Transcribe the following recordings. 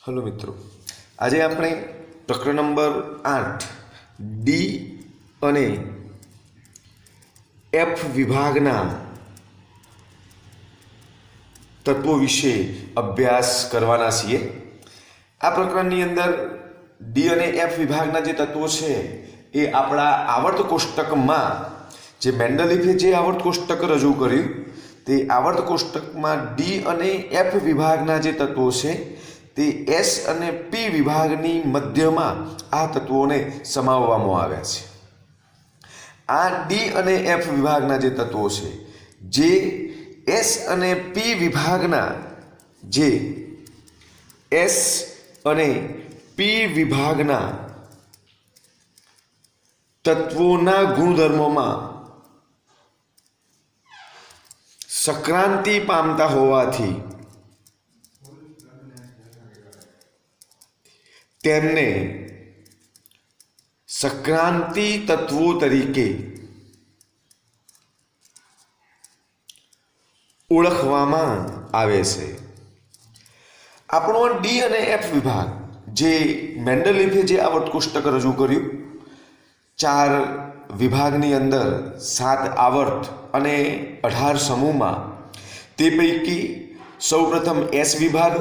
Hello મિત્રો, આજે આપણે પ્રકરણ નંબર 8 ડી અને એફ વિભાગના તત્વો વિશે અભ્યાસ કરવાના છીએ। આ પ્રકરણની અંદર ડી અને એફ વિભાગના જે તત્વો છે એ આપણા આવર્ત કોષ્ટકમાં જે મેન્ડલીફે જે આવર્ત કોષ્ટક રજૂ કર્યું તે આવર્ત કોષ્ટકમાં ડી અને એફ વિભાગના જે તત્વો છે તે એસ અને પી વિભાગની મધ્યમાં આ તત્વોને સમાવવામાં આવ્યા છે। આ ડી અને એફ વિભાગના જે તત્વો છે જે એસ અને પી વિભાગના જે એસ અને પી વિભાગના તત્વોના ગુણધર્મોમાં સંક્રાંતિ પામતા હોવાથી તેમને સંક્રાંતિ તત્વો તરીકે ઓળખવામાં આવે છે। આપણો ડી અને એફ વિભાગ જે મેન્ડલીફે જે આવર્ત કોષ્ટક રજૂ કર્યું, 4 વિભાગની અંદર 7 આવર્ત અને 18 સમૂહમાં, તે પૈકી સૌપ્રથમ એસ વિભાગ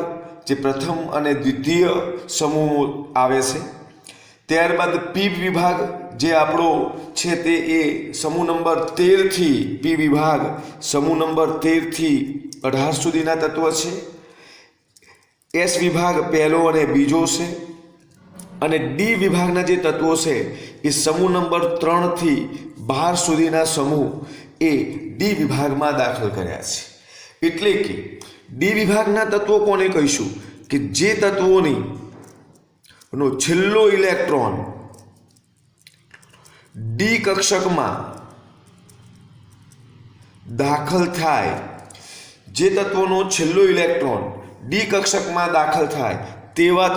જે પ્રથમ અને દ્વિતીય સમૂહ આવે છે, ત્યારબાદ પી વિભાગ જે આપણો છે તે એ સમૂહ નંબર 13 થી પી વિભાગ સમૂહ નંબર 13 થી 18 સુધીના તત્વ છે। એસ વિભાગ પહેલો અને બીજો છે અને ડી વિભાગના જે તત્વો છે એ સમૂહ નંબર 3 થી 12 સુધીના સમૂહ એ ડી વિભાગમાં દાખલ કર્યા છે। એટલે કે ડી વિભાગના તત્વો કોને કહીશું કે જે તત્વોની નો છેલ્લો ઇલેક્ટ્રોન ડી કક્ષકમાં દાખલ થાય, જે તત્વોનો છેલ્લો ઇલેક્ટ્રોન ડી કક્ષકમાં દાખલ થાય તેવા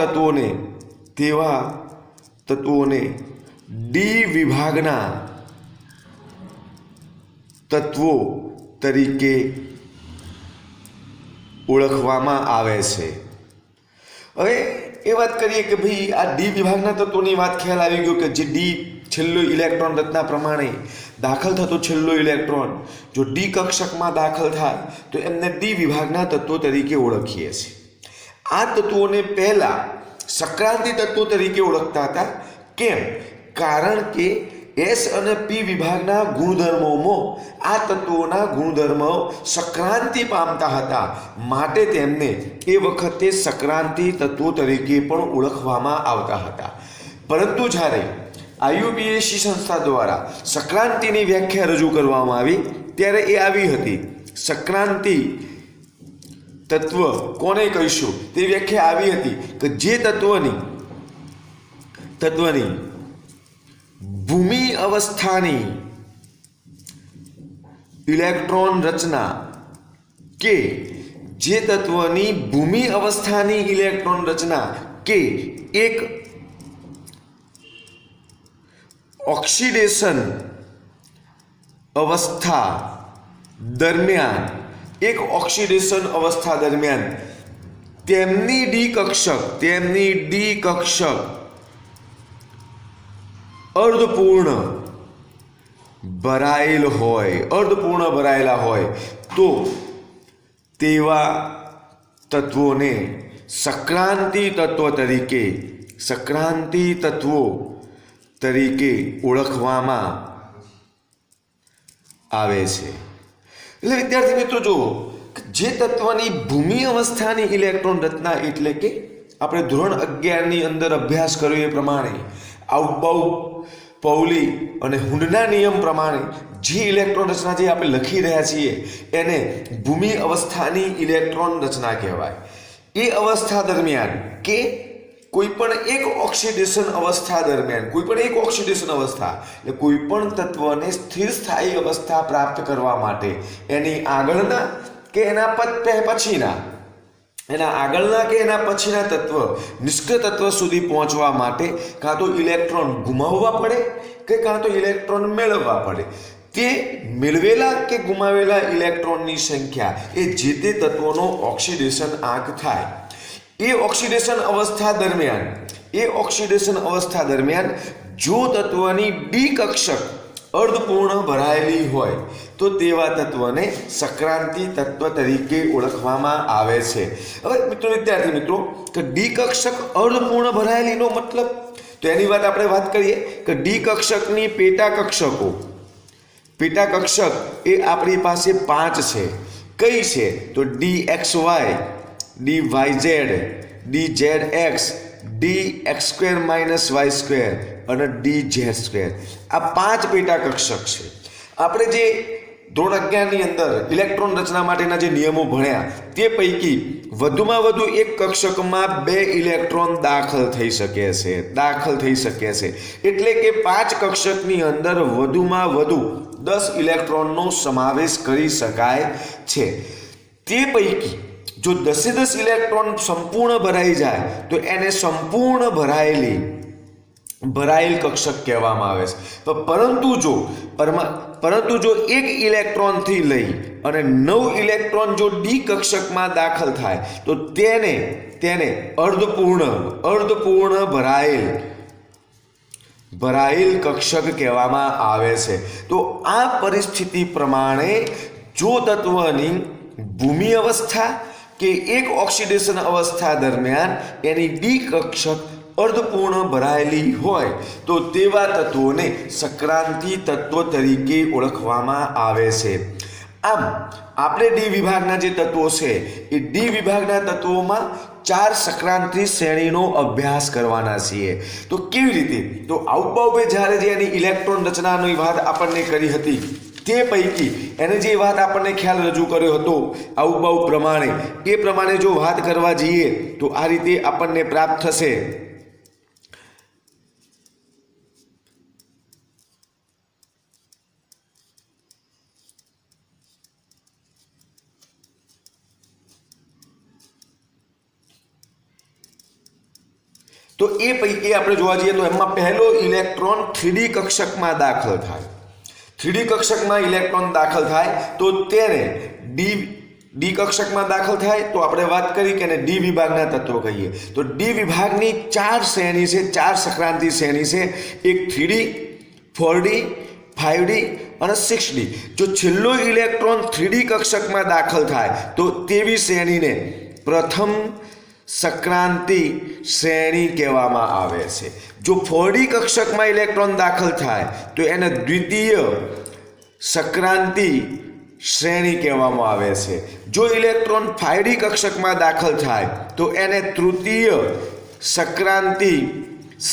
તત્વોને ડી વિભાગના તત્વો તરીકે ઓળખવામાં આવે છે। હવે એ વાત કરીએ કે ભાઈ આ ડી વિભાગના તત્વોની વાત ખ્યાલ આવી ગયો કે જે ડી છેલ્લો ઇલેક્ટ્રોન રચના પ્રમાણે દાખલ થતો છેલ્લો ઇલેક્ટ્રોન જો ડી કક્ષકમાં દાખલ થાય તો એમને ડી વિભાગના તત્વો તરીકે ઓળખીએ છીએ। આ તત્વોને પહેલા સંક્રાંતિ તત્વો તરીકે ઓળખતા હતા। કેમ? કારણ કે એસ અને પી વિભાગના ગુણધર્મોમાં આ તત્વોના ગુણધર્મો સંક્રાંતિ પામતા હતા, માટે તેમને એ વખતે સંક્રાંતિ તત્વો તરીકે પણ ઓળખવામાં આવતા હતા। પરંતુ જ્યારે આઈયુપીએસી સંસ્થા દ્વારા સંક્રાંતિની વ્યાખ્યા રજૂ કરવામાં આવી ત્યારે એ આવી હતી સંક્રાંતિ તત્વ કોને કહીશું તે વ્યાખ્યા આવી હતી કે જે તત્વની ભૂમિ અવસ્થાની ઇલેક્ટ્રોન રચના કે જે તત્વની ભૂમિ અવસ્થાની ઇલેક્ટ્રોન રચના કે એક ઓક્સિડેશન અવસ્થા દરમિયાન તેમની ડી કક્ષક અર્ધપૂર્ણ ભરાયેલા હોય તો તેવા તત્વોને સંક્રાંતિ તત્વો તરીકે ઓળખવામાં આવે છે। એટલે વિદ્યાર્થી મિત્રો જુઓ, જે તત્વની ભૂમિ અવસ્થાની ઇલેક્ટ્રોન રચના એટલે કે આપણે ધોરણ 11ની અંદર અભ્યાસ કર્યો એ પ્રમાણે આઉટબાઉ પાઉલી અને હુન્ડના નિયમ પ્રમાણે જે ઇલેક્ટ્રોન રચના જે આપણે લખી રહ્યા છીએ એને ભૂમિ અવસ્થાની ઇલેક્ટ્રોન રચના કહેવાય। એ અવસ્થા દરમિયાન કે કોઈપણ એક ઓક્સિડેશન અવસ્થા એટલે કોઈપણ તત્વને સ્થિર સ્થાયી અવસ્થા પ્રાપ્ત કરવા માટે એની આગળના કે એના પછીના તત્વ નિષ્ક્રિય તત્વ સુધી પહોંચવા માટે કાં તો ઇલેક્ટ્રોન ગુમાવવા પડે કે કાં તો ઇલેક્ટ્રોન મેળવવા પડે। તે મેળવેલા કે ગુમાવેલા ઇલેક્ટ્રોનની સંખ્યા એ જે તે તત્વોનો ઓક્સિડેશન આંક થાય। એ ઓક્સિડેશન અવસ્થા દરમિયાન જો તત્વની ડી કક્ષક અર્ધપૂર્ણ ભરાયેલી હોય તો તેવા તત્વને સક્રાંતિ તત્વ તરીકે ઓળખવામાં આવે છે. હવે વિદ્યાર્થી મિત્રો, કે ડી કક્ષક અર્ધપૂર્ણ ભરાયેલીનો મતલબ, તો એની આપણે વાત કરીએ કે ડી કક્ષકની પેટા કક્ષક એ આપણી પાસે 5 છે. કઈ છે? તો DXY, DYZ, DZX, DX² - Y² અને DZ². આ 5 પેટા કક્ષક છે. આપણે જે ધોરણ 11 ની અંદર ઇલેક્ટ્રોન રચના માટેના જે નિયમો ભણ્યા તે પૈકી વધુમાં વધુ એક કક્ષકમાં 2 ઇલેક્ટ્રોન દાખલ થઈ શકે છે. એટલે કે 5 કક્ષકની અંદર વધુમાં વધુ 10 ઇલેક્ટ્રોનનો સમાવેશ કરી શકાય છે. તે પૈકી જો 10 ઇલેક્ટ્રોન સંપૂર્ણ ભરાઈ જાય તો એને સંપૂર્ણ ભરાયેલ કક્ષક કહેવામાં આવે છે. પરંતુ જો 1 ઇલેક્ટ્રોનથી લઈ અને 9 ઇલેક્ટ્રોન જો ડી કક્ષકમાં દાખલ થાય તો તેને અર્ધપૂર્ણ ભરાયેલ કક્ષક કહેવામાં આવે છે. તો આ પરિસ્થિતિ પ્રમાણે જો તત્વની ભૂમિ અવસ્થા કે એક ઓક્સિડેશન અવસ્થા દરમિયાન એની ડી કક્ષક અર્ધપૂર્ણ ભરાયેલી હોય તો તેવા તત્વોને સક્રાંતિ તત્વ તરીકે ઓળખવામાં આવે છે. આમ આપણે ડી વિભાગના જે તત્વો છે એ ડી વિભાગના તત્વોમાં 4 સક્રાંતિ શ્રેણીનો અભ્યાસ કરવાના છીએ. તો કેવી રીતે? તો આઉટબાઉબે જ્યારે જે એની ઇલેક્ટ્રોન રચનાની વાત આપણને કરી હતી તે પૈકી એને જે વાત આપણને ખ્યાલ રજૂ કર્યો હતો આઉટબાઉ પ્રમાણે, એ પ્રમાણે જો વાત કરવા જઈએ તો આ રીતે આપણને પ્રાપ્ત થશે. તો એ પૈકી આપણે જોવા જઈએ તો એમાં પહેલો ઇલેક્ટ્રોન 3D કક્ષકમાં દાખલ થાય. 3D કક્ષકમાં ઇલેક્ટ્રોન દાખલ થાય તો તેને ડી કક્ષકમાં દાખલ થાય તો આપણે વાત કરી કે એને ડી વિભાગના તત્વો કહીએ. તો ડી વિભાગની 4 શ્રેણી છે, 4 સક્રાંતિ શ્રેણી છે. એક 3D, 4D, 5D અને 6D. જો છેલ્લો ઇલેક્ટ્રોન 3D કક્ષકમાં દાખલ થાય તો તેવી શ્રેણીને પ્રથમ સક્રાંતિ શ્રેણી કહેવામાં આવે છે. જો 4D કક્ષકમાં ઇલેક્ટ્રોન દાખલ થાય તો એને દ્વિતીય સક્રાંતિ શ્રેણી કહેવામાં આવે છે. જો ઇલેક્ટ્રોન 5D કક્ષકમાં દાખલ થાય તો એને તૃતીય સક્રાંતિ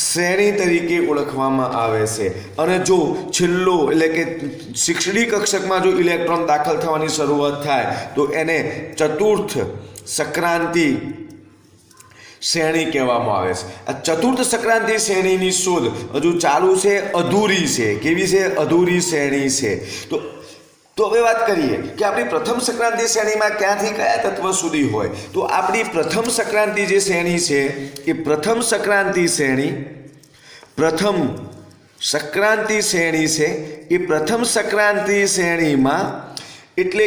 શ્રેણી તરીકે ઓળખવામાં આવે છે. અને જો છેલ્લો એટલે કે 6D કક્ષકમાં જો ઇલેક્ટ્રોન દાખલ થવાની શરૂઆત થાય તો એને ચતુર્થ સક્રાંતિ શ્રેણી કહેવામાં આવે છે. આ ચતુર્થ સક્રાંતિ શ્રેણીની શોધ હજુ ચાલુ છે, અધૂરી છે. કેવી છે? અધૂરી શ્રેણી છે. તો હવે વાત કરીએ કે આપણી પ્રથમ સક્રાંતિ શ્રેણીમાં ક્યાંથી કયા તત્વ સુધી હોય. તો આપણી પ્રથમ સક્રાંતિ જે શ્રેણી છે એ પ્રથમ સક્રાંતિ શ્રેણી છે. એ પ્રથમ સક્રાંતિ શ્રેણીમાં એટલે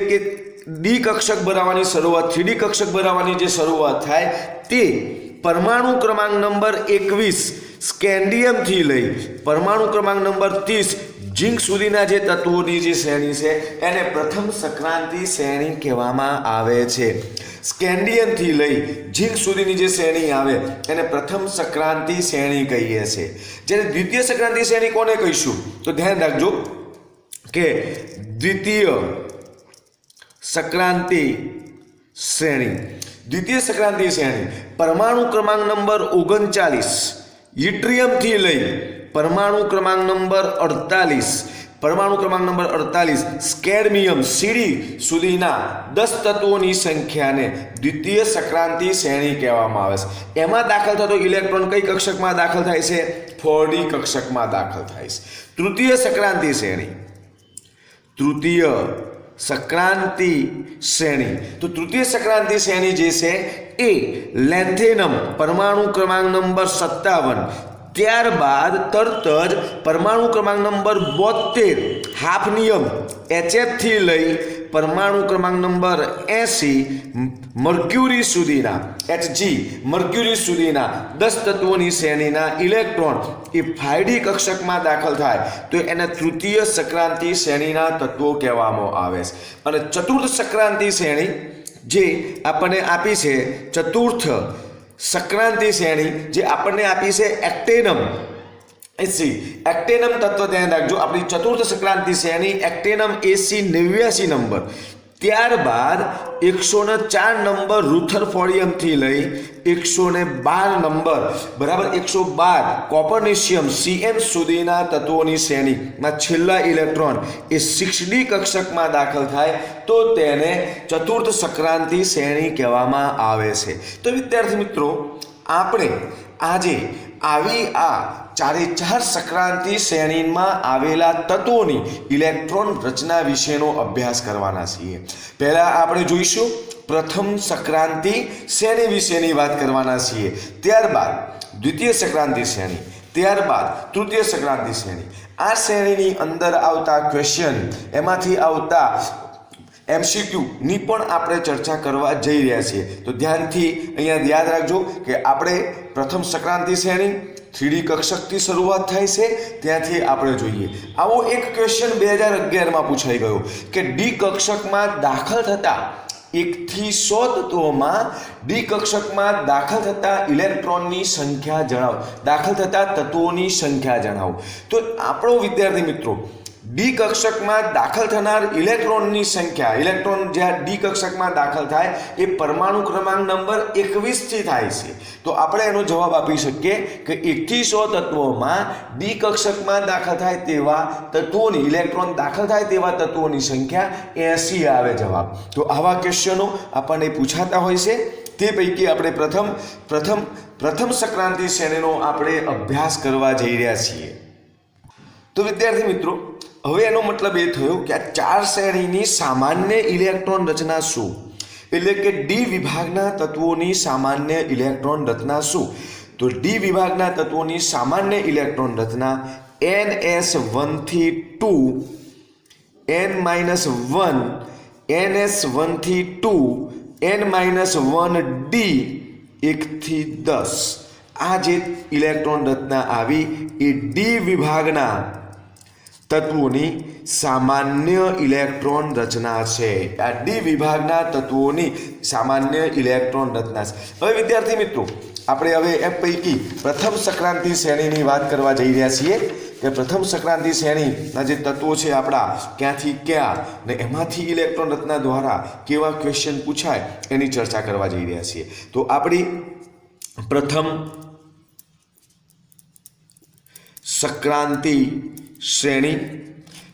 કે ડી કક્ષક બનાવવાની શરૂઆત, 3D કક્ષક બનાવવાની જે શરૂઆત થાય તે પરમાણુ ક્રમાંક નંબર 21 સ્કેન્ડિયમથી લઈ પરમાણુ ક્રમાંક નંબર 30 ઝિંક સુધીના જે તત્વોની જે શ્રેણી છે એને પ્રથમ સક્રાંતિ શ્રેણી કહેવામાં આવે છે. સ્કેન્ડિયમથી લઈ ઝિંક સુધીની જે શ્રેણી આવે એને પ્રથમ સક્રાંતિ શ્રેણી કહીએ છીએ. જ્યારે દ્વિતીય સક્રાંતિ શ્રેણી કોને કહીશું? તો ધ્યાન રાખજો કે દ્વિતીય સક્રાંતિ શ્રેણી પરમાણુ ક્રમાંક નંબર 39 યટ્રિયમથી લઈ પરમાણુ ક્રમાંક નંબર 48 સ્કેડમિયમ સીડી સુધીના 10 તત્વોની સંખ્યાને દ્વિતીય સક્રાંતિ શ્રેણી કહેવામાં આવે છે. એમાં દાખલ થતો ઇલેક્ટ્રોન કઈ કક્ષકમાં દાખલ થાય છે? 4D કક્ષકમાં દાખલ થાય છે. તૃતીય સક્રાંતિ શ્રેણી તો તૃતીય સક્રાંતિ શ્રેણી જે છે એ લેન્થેનમ પરમાણુ ક્રમાંક નંબર 57, ત્યારબાદ તરત જ પરમાણુ ક્રમાંક નંબર 72 હાફનિયમ HF થી લઈ પરમાણુ ક્રમાંક નંબર 80 મર્ક્યુરી સુધીના Hg મર્ક્યુરી સુધીના 10 તત્વોની શ્રેણીના ઇલેક્ટ્રોન એ 5D કક્ષકમાં દાખલ થાય તો એને તૃતીય સંક્રાંતિ શ્રેણીના તત્વો કહેવામાં આવે છે. અને ચતુર્થ સંક્રાંતિ શ્રેણી જે આપણને આપી છે, ચતુર્થ સંક્રાંતિ શ્રેણી જે આપણને આપી છે એક્ટેનમ એક્ટેનમ તત્વ, ધ્યાન રાખજો, આપણી ચતુર્થ સંક્રાંતિ શ્રેણી એક્ટેનમ AC89 નંબર. ત્યારબાદ 104 નંબર રુથરફોર્ડિયમથી લઈ 112 નંબર બરાબર 112 કોપરનિશિયમ CN સુધીના તત્વોની શ્રેણીમાં છેલ્લા ઇલેક્ટ્રોન એ 6D કક્ષકમાં દાખલ થાય તો તેને ચતુર્થ સંક્રાંતિ શ્રેણી કહેવામાં આવે છે. તો વિદ્યાર્થી મિત્રો, આપણે આજે આવી આ ચારે ચાર સંક્રાંતિ શ્રેણીમાં આવેલા તત્વોની ઇલેક્ટ્રોન રચના વિશેનો અભ્યાસ કરવાના છીએ. પહેલાં આપણે જોઈશું પ્રથમ સંક્રાંતિ શ્રેણી વિશેની વાત કરવાના છીએ, ત્યારબાદ દ્વિતીય સંક્રાંતિ શ્રેણી, ત્યારબાદ તૃતીય સંક્રાંતિ શ્રેણી. આ શ્રેણીની અંદર આવતા ક્વેશ્ચન, એમાંથી આવતા MCQ ની પણ આપણે ચર્ચા કરવા જઈ રહ્યા છીએ. તો ધ્યાનથી અહીંયા યાદ રાખજો કે આપણે પ્રથમ સંક્રાંતિ શ્રેણી 3D કક્ષકથી શરૂઆત થાય છે, ત્યાંથી આપણે જોઈએ. આવો એક ક્વેશ્ચન 2011માં પૂછાઈ ગયો કે ડી કક્ષકમાં દાખલ થતા 1 થી 100 તત્વોમાં ડી કક્ષકમાં દાખલ થતા ઇલેક્ટ્રોનની સંખ્યા જણાવો, દાખલ થતા તત્વોની સંખ્યા જણાવો. તો આપણો વિદ્યાર્થી મિત્રો ડી કક્ષકમાં દાખલ થનાર ઇલેક્ટ્રોનની સંખ્યા, ઇલેક્ટ્રોન જ્યાં ડી કક્ષકમાં દાખલ થાય એ પરમાણુ ક્રમાંક નંબર 21 થી થાય છે. તો આપણે એનો જવાબ આપી શકીએ કે 1 થી 100 તત્વોમાં ડી કક્ષકમાં દાખલ થાય તેવા તત્વોની, ઇલેક્ટ્રોન દાખલ થાય તેવા તત્વોની સંખ્યા 80 આવે જવાબ. તો આવા ક્વેશ્ચનો આપણને પૂછાતા હોય છે. તે પૈકી આપણે પ્રથમ સંક્રાંતિ શ્રેણીનો આપણે અભ્યાસ કરવા જઈ રહ્યા છીએ. તો વિદ્યાર્થી મિત્રો, હવે એનો મતલબ એ થયો કે આ ચાર શ્રેણીની સામાન્ય ઇલેક્ટ્રોન રચના શું, એટલે કે ડી વિભાગના તત્વોની સામાન્ય ઇલેક્ટ્રોન રચના શું. તો ડી વિભાગના તત્વોની સામાન્ય ઇલેક્ટ્રોન રચના NS1 થી 2, N-1, NS1 થી 2, N-1D 1 થી 10. આ જે ઇલેક્ટ્રોન રચના આવી એ ડી વિભાગના તત્વોની સામાન્ય ઇલેક્ટ્રોન રચના છે. આ ડી વિભાગના તત્વોની સામાન્ય ઇલેક્ટ્રોન રચના છે. હવે વિદ્યાર્થી મિત્રો, આપણે હવે એ પૈકી પ્રથમ સંક્રાંતિ શ્રેણીની વાત કરવા જઈ રહ્યા છીએ કે પ્રથમ સંક્રાંતિ શ્રેણીના જે તત્વો છે આપણા ક્યાંથી ક્યાં ને એમાંથી ઇલેક્ટ્રોન રચના દ્વારા કેવા ક્વેશ્ચન પૂછાય એની ચર્ચા કરવા જઈ રહ્યા છીએ. તો આપણી પ્રથમ સંક્રાંતિ શ્રેણી,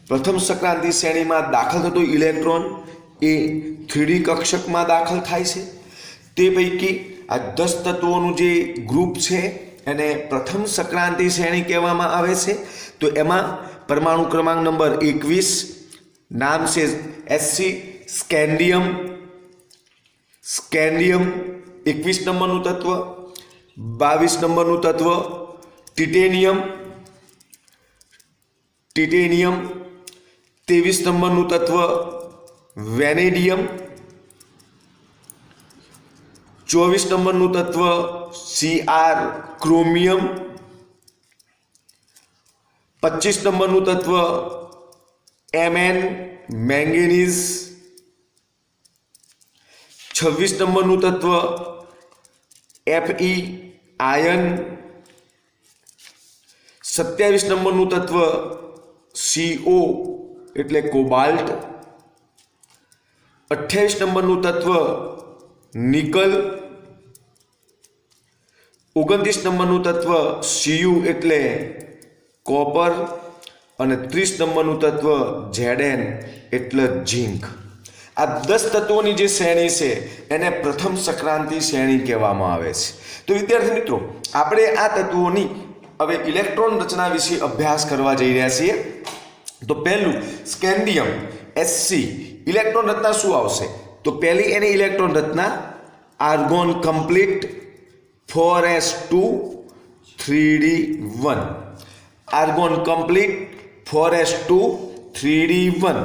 પ્રથમ સંક્રાંતિ શ્રેણીમાં દાખલ થતો ઇલેક્ટ્રોન એ 3D કક્ષકમાં દાખલ થાય છે. તે પૈકી આ 10 તત્વોનું જે ગ્રુપ છે એને પ્રથમ સંક્રાંતિ શ્રેણી કહેવામાં આવે છે. તો એમાં પરમાણુ ક્રમાંક નંબર 21, નામ છે Sc, સ્કેન્ડિયમ 21 નંબરનું તત્વ, 22 નંબરનું તત્વ ટિટેનિયમ 23 નંબરનું તત્વ વેનેડિયમ, 24 નંબરનું તત્વ Cr ક્રોમિયમ, 25 નંબરનું તત્વ Mn મેંગેનીઝ, 26 નંબરનું તત્વ Fe આયર્ન, 27 નંબરનું તત્વ CO એટલે કોબાલ્ટ, 28 નંબરનું તત્વ નિકલ, 29 નંબરનું તત્વ Cu એટલે કોપર અને 30 નંબરનું તત્વ Zn એટલે ઝીંક. આ 10 તત્વોની જે શ્રેણી છે એને પ્રથમ સંક્રાંતિ શ્રેણી કહેવામાં આવે છે. તો વિદ્યાર્થી મિત્રો, આપણે આ તત્વોની હવે ઇલેક્ટ્રોન રચના વિશે અભ્યાસ કરવા જઈ રહ્યા છીએ. તો પહેલું સ્કેન્ડિયમ Sc, ઇલેક્ટ્રોન રચના શું આવશે? તો પહેલી એની ઇલેક્ટ્રોન રચના argon complete 4s2 3d1, argon complete 4s2 3D1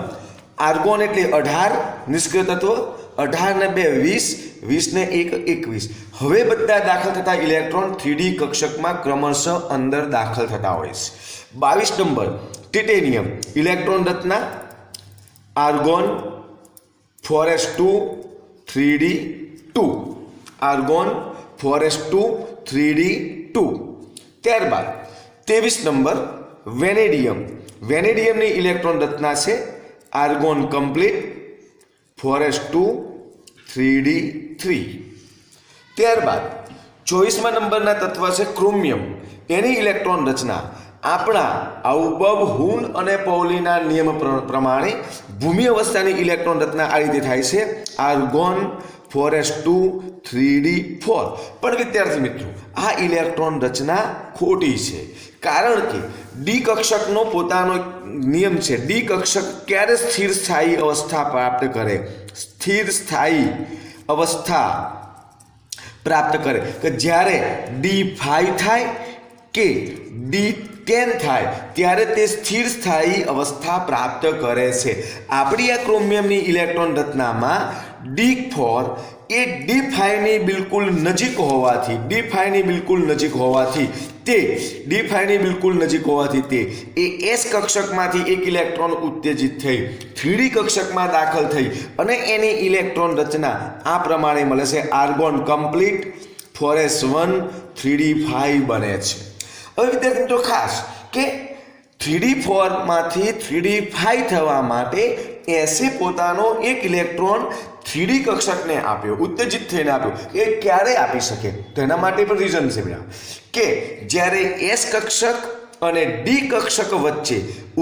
argon એટલે 18 નિષ્ક્રિય તત્વ 18 ને 2 20 20 ને 1 21 હવે બધા દાખલ થતા ઇલેક્ટ્રોન 3D કક્ષકમાં ક્રમશઃ અંદર દાખલ થતા હોય છે 22 નંબર ટિટેનિયમ ઇલેક્ટ્રોન રચના argon 4s2 3D2 argon 4s2 3D2 ત્યારબાદ 23 નંબર વેનેડિયમ વેનેડિયમની ઇલેક્ટ્રોન રચના છે આર્ગોન કમ્પ્લીટ 4s2 3D3 ત્યારબાદ 24મા નંબરના તત્વ છે ક્રોમિયમ એની ઇલેક્ટ્રોન રચના આપણા આઉબબ હુન અને પૌલીના નિયમ પ્રમાણે ભૂમિ અવસ્થાની ઇલેક્ટ્રોન રચના આ રીતે થાય છે આર્ગોન 4s2 3D4 પણ વિદ્યાર્થી મિત્રો આ ઇલેક્ટ્રોન રચના ખોટી છે કારણ કે ડી કક્ષકનો પોતાનો નિયમ છે ડી કક્ષક ક્યારે સ્થિર સ્થાયી અવસ્થા પ્રાપ્ત કરે સ્થિર સ્થાયી અવસ્થા પ્રાપ્ત કરે કે જ્યારે D5 થાય કે D10 થાય ત્યારે તે સ્થિર સ્થાયી અવસ્થા પ્રાપ્ત કરે છે આપણી આ ક્રોમિયમની ઇલેક્ટ્રોન રચનામાં D4 એ D5 ની બિલકુલ નજીક હોવાથી તે એ S કક્ષકમાંથી એક ઇલેક્ટ્રોન ઉત્તેજિત થઈ 3D કક્ષકમાં દાખલ થઈ અને એની ઇલેક્ટ્રોન રચના આ પ્રમાણે મળે છે આર્ગોન કમ્પ્લીટ 4s1 3D5 બને છે હવે વિદ્યાર્થી મિત્રો ખાસ કે 3D4 માંથી 3D5 થવા માટે એસે પોતાનો એક ઇલેક્ટ્રોન 3D કક્ષકને આપ્યો ઉત્તેજિત થઈને આપ્યો એ ક્યારે આપી શકે તો એના માટે પણ રીઝન છે બેટા કે જ્યારે S કક્ષક અને D કક્ષક વચ્ચે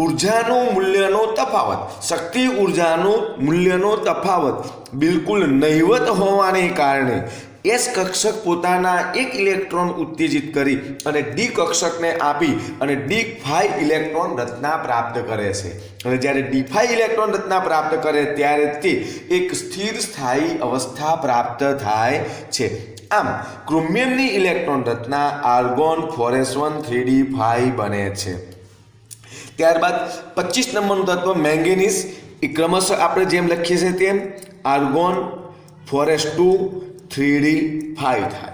ઉર્જાનું મૂલ્યનો તફાવત શક્તિ ઉર્જાનું મૂલ્યનો તફાવત બિલકુલ નહિવત હોવાને કારણે S કક્ષક પોતાના એક ઇલેક્ટ્રોન ઉત્તેજિત કરી અને D કક્ષકને આપી અને D5 ઇલેક્ટ્રોન રચના પ્રાપ્ત કરે છે અને જ્યારે D5 ઇલેક્ટ્રોન રચના પ્રાપ્ત કરે ત્યારે તે એક સ્થિર સ્થાયી અવસ્થા પ્રાપ્ત થાય છે આમ ક્રોમિયમની ઇલેક્ટ્રોન રચના આર્ગોન 4s1 3D5 બને છે ત્યારબાદ 25 નંબરનું તત્વ મેંગેનીઝ એ ક્રમશઃ આપણે જેમ લખીએ છીએ તેમ આર્ગોન 4s2 3D5 થાય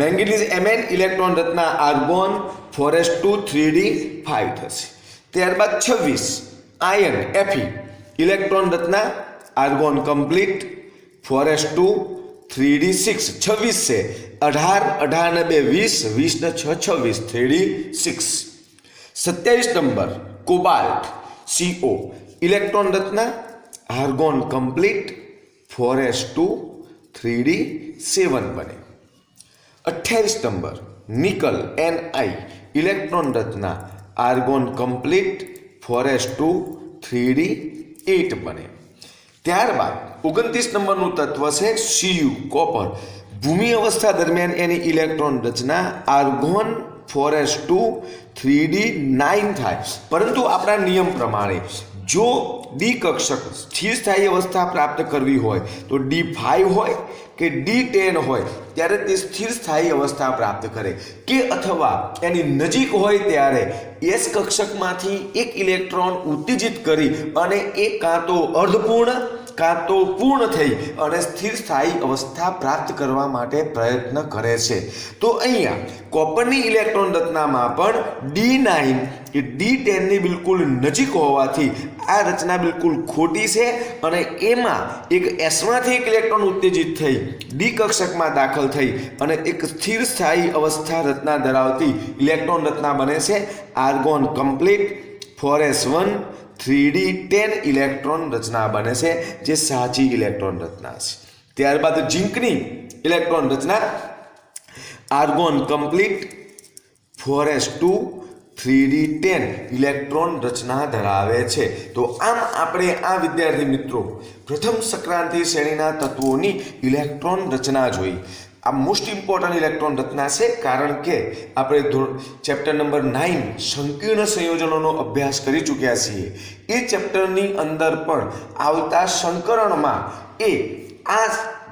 મેંગેનીઝ Mn ઇલેક્ટ્રોન રચના આર્ગોન 4s2 3D5 થશે ત્યારબાદ 26 આયર્ન Fe ઇલેક્ટ્રોન રચના આર્ગોન કમ્પ્લીટ 4s2 3D6 26 છે 18 18 ને 2 20 20 ને 6 26 3D6 27 નંબર કોબાલ્ટ CO ઇલેક્ટ્રોન રચના આર્ગોન કમ્પ્લીટ 4s2 3D7 બને 28 નંબર નિકલ Ni ઇલેક્ટ્રોન રચના આર્ગોન કમ્પ્લીટ 4s2 3D8 બને ત્યારબાદ 29 નંબરનું તત્વ છે Cu કોપર ભૂમિ અવસ્થા દરમિયાન એની ઇલેક્ટ્રોન રચના આર્ગોન 4s2 3D9 થાય પરંતુ આપણા નિયમ પ્રમાણે જો ડી કક્ષક સ્થિર સ્થાયી અવસ્થા પ્રાપ્ત કરવી હોય તો D5 હોય કે D10 હોય ત્યારે તે સ્થિર સ્થાયી અવસ્થા પ્રાપ્ત કરે કે અથવા એની નજીક હોય ત્યારે S કક્ષકમાંથી એક ઇલેક્ટ્રોન ઉત્તેજિત કરી અને એ કાં તો અર્ધપૂર્ણ કાં તો પૂર્ણ થઈ અને સ્થિર સ્થાયી અવસ્થા પ્રાપ્ત કરવા માટે પ્રયત્ન કરે છે તો અહીંયા કોપરની ઇલેક્ટ્રોન રચનામાં પણ D9 એ D10 ની બિલકુલ નજીક હોવાથી આ રચના બિલકુલ ખોટી છે અને એમાં એક Sમાંથી એક ઇલેક્ટ્રોન ઉત્તેજિત થઈ D કક્ષકમાં દાખલ થઈ અને એક સ્થિર સ્થાયી અવસ્થા રચના ધરાવતી ઇલેક્ટ્રોન રચના બને છે argon complete 4s1 3D10 electron રચના બને છે જે સાચી ઇલેક્ટ્રોન રચના છે ત્યારબાદ ઝિંકની ઇલેક્ટ્રોન રચના argon complete 4s2 3D10 electron રચના ધરાવે છે તો આમ આપણે આ વિદ્યાર્થી મિત્રો પ્રથમ સંક્રાંતિ શ્રેણીના તત્વોની ઇલેક્ટ્રોન રચના જોઈ આ મોસ્ટ ઇમ્પોર્ટન્ટ ઇલેક્ટ્રોન રચના છે કારણ કે આપણે ચેપ્ટર નંબર 9 સંકીર્ણ સંયોજનોનો અભ્યાસ કરી ચૂક્યા છીએ એ ચેપ્ટરની અંદર પણ આવતા સંકરણમાં એ આ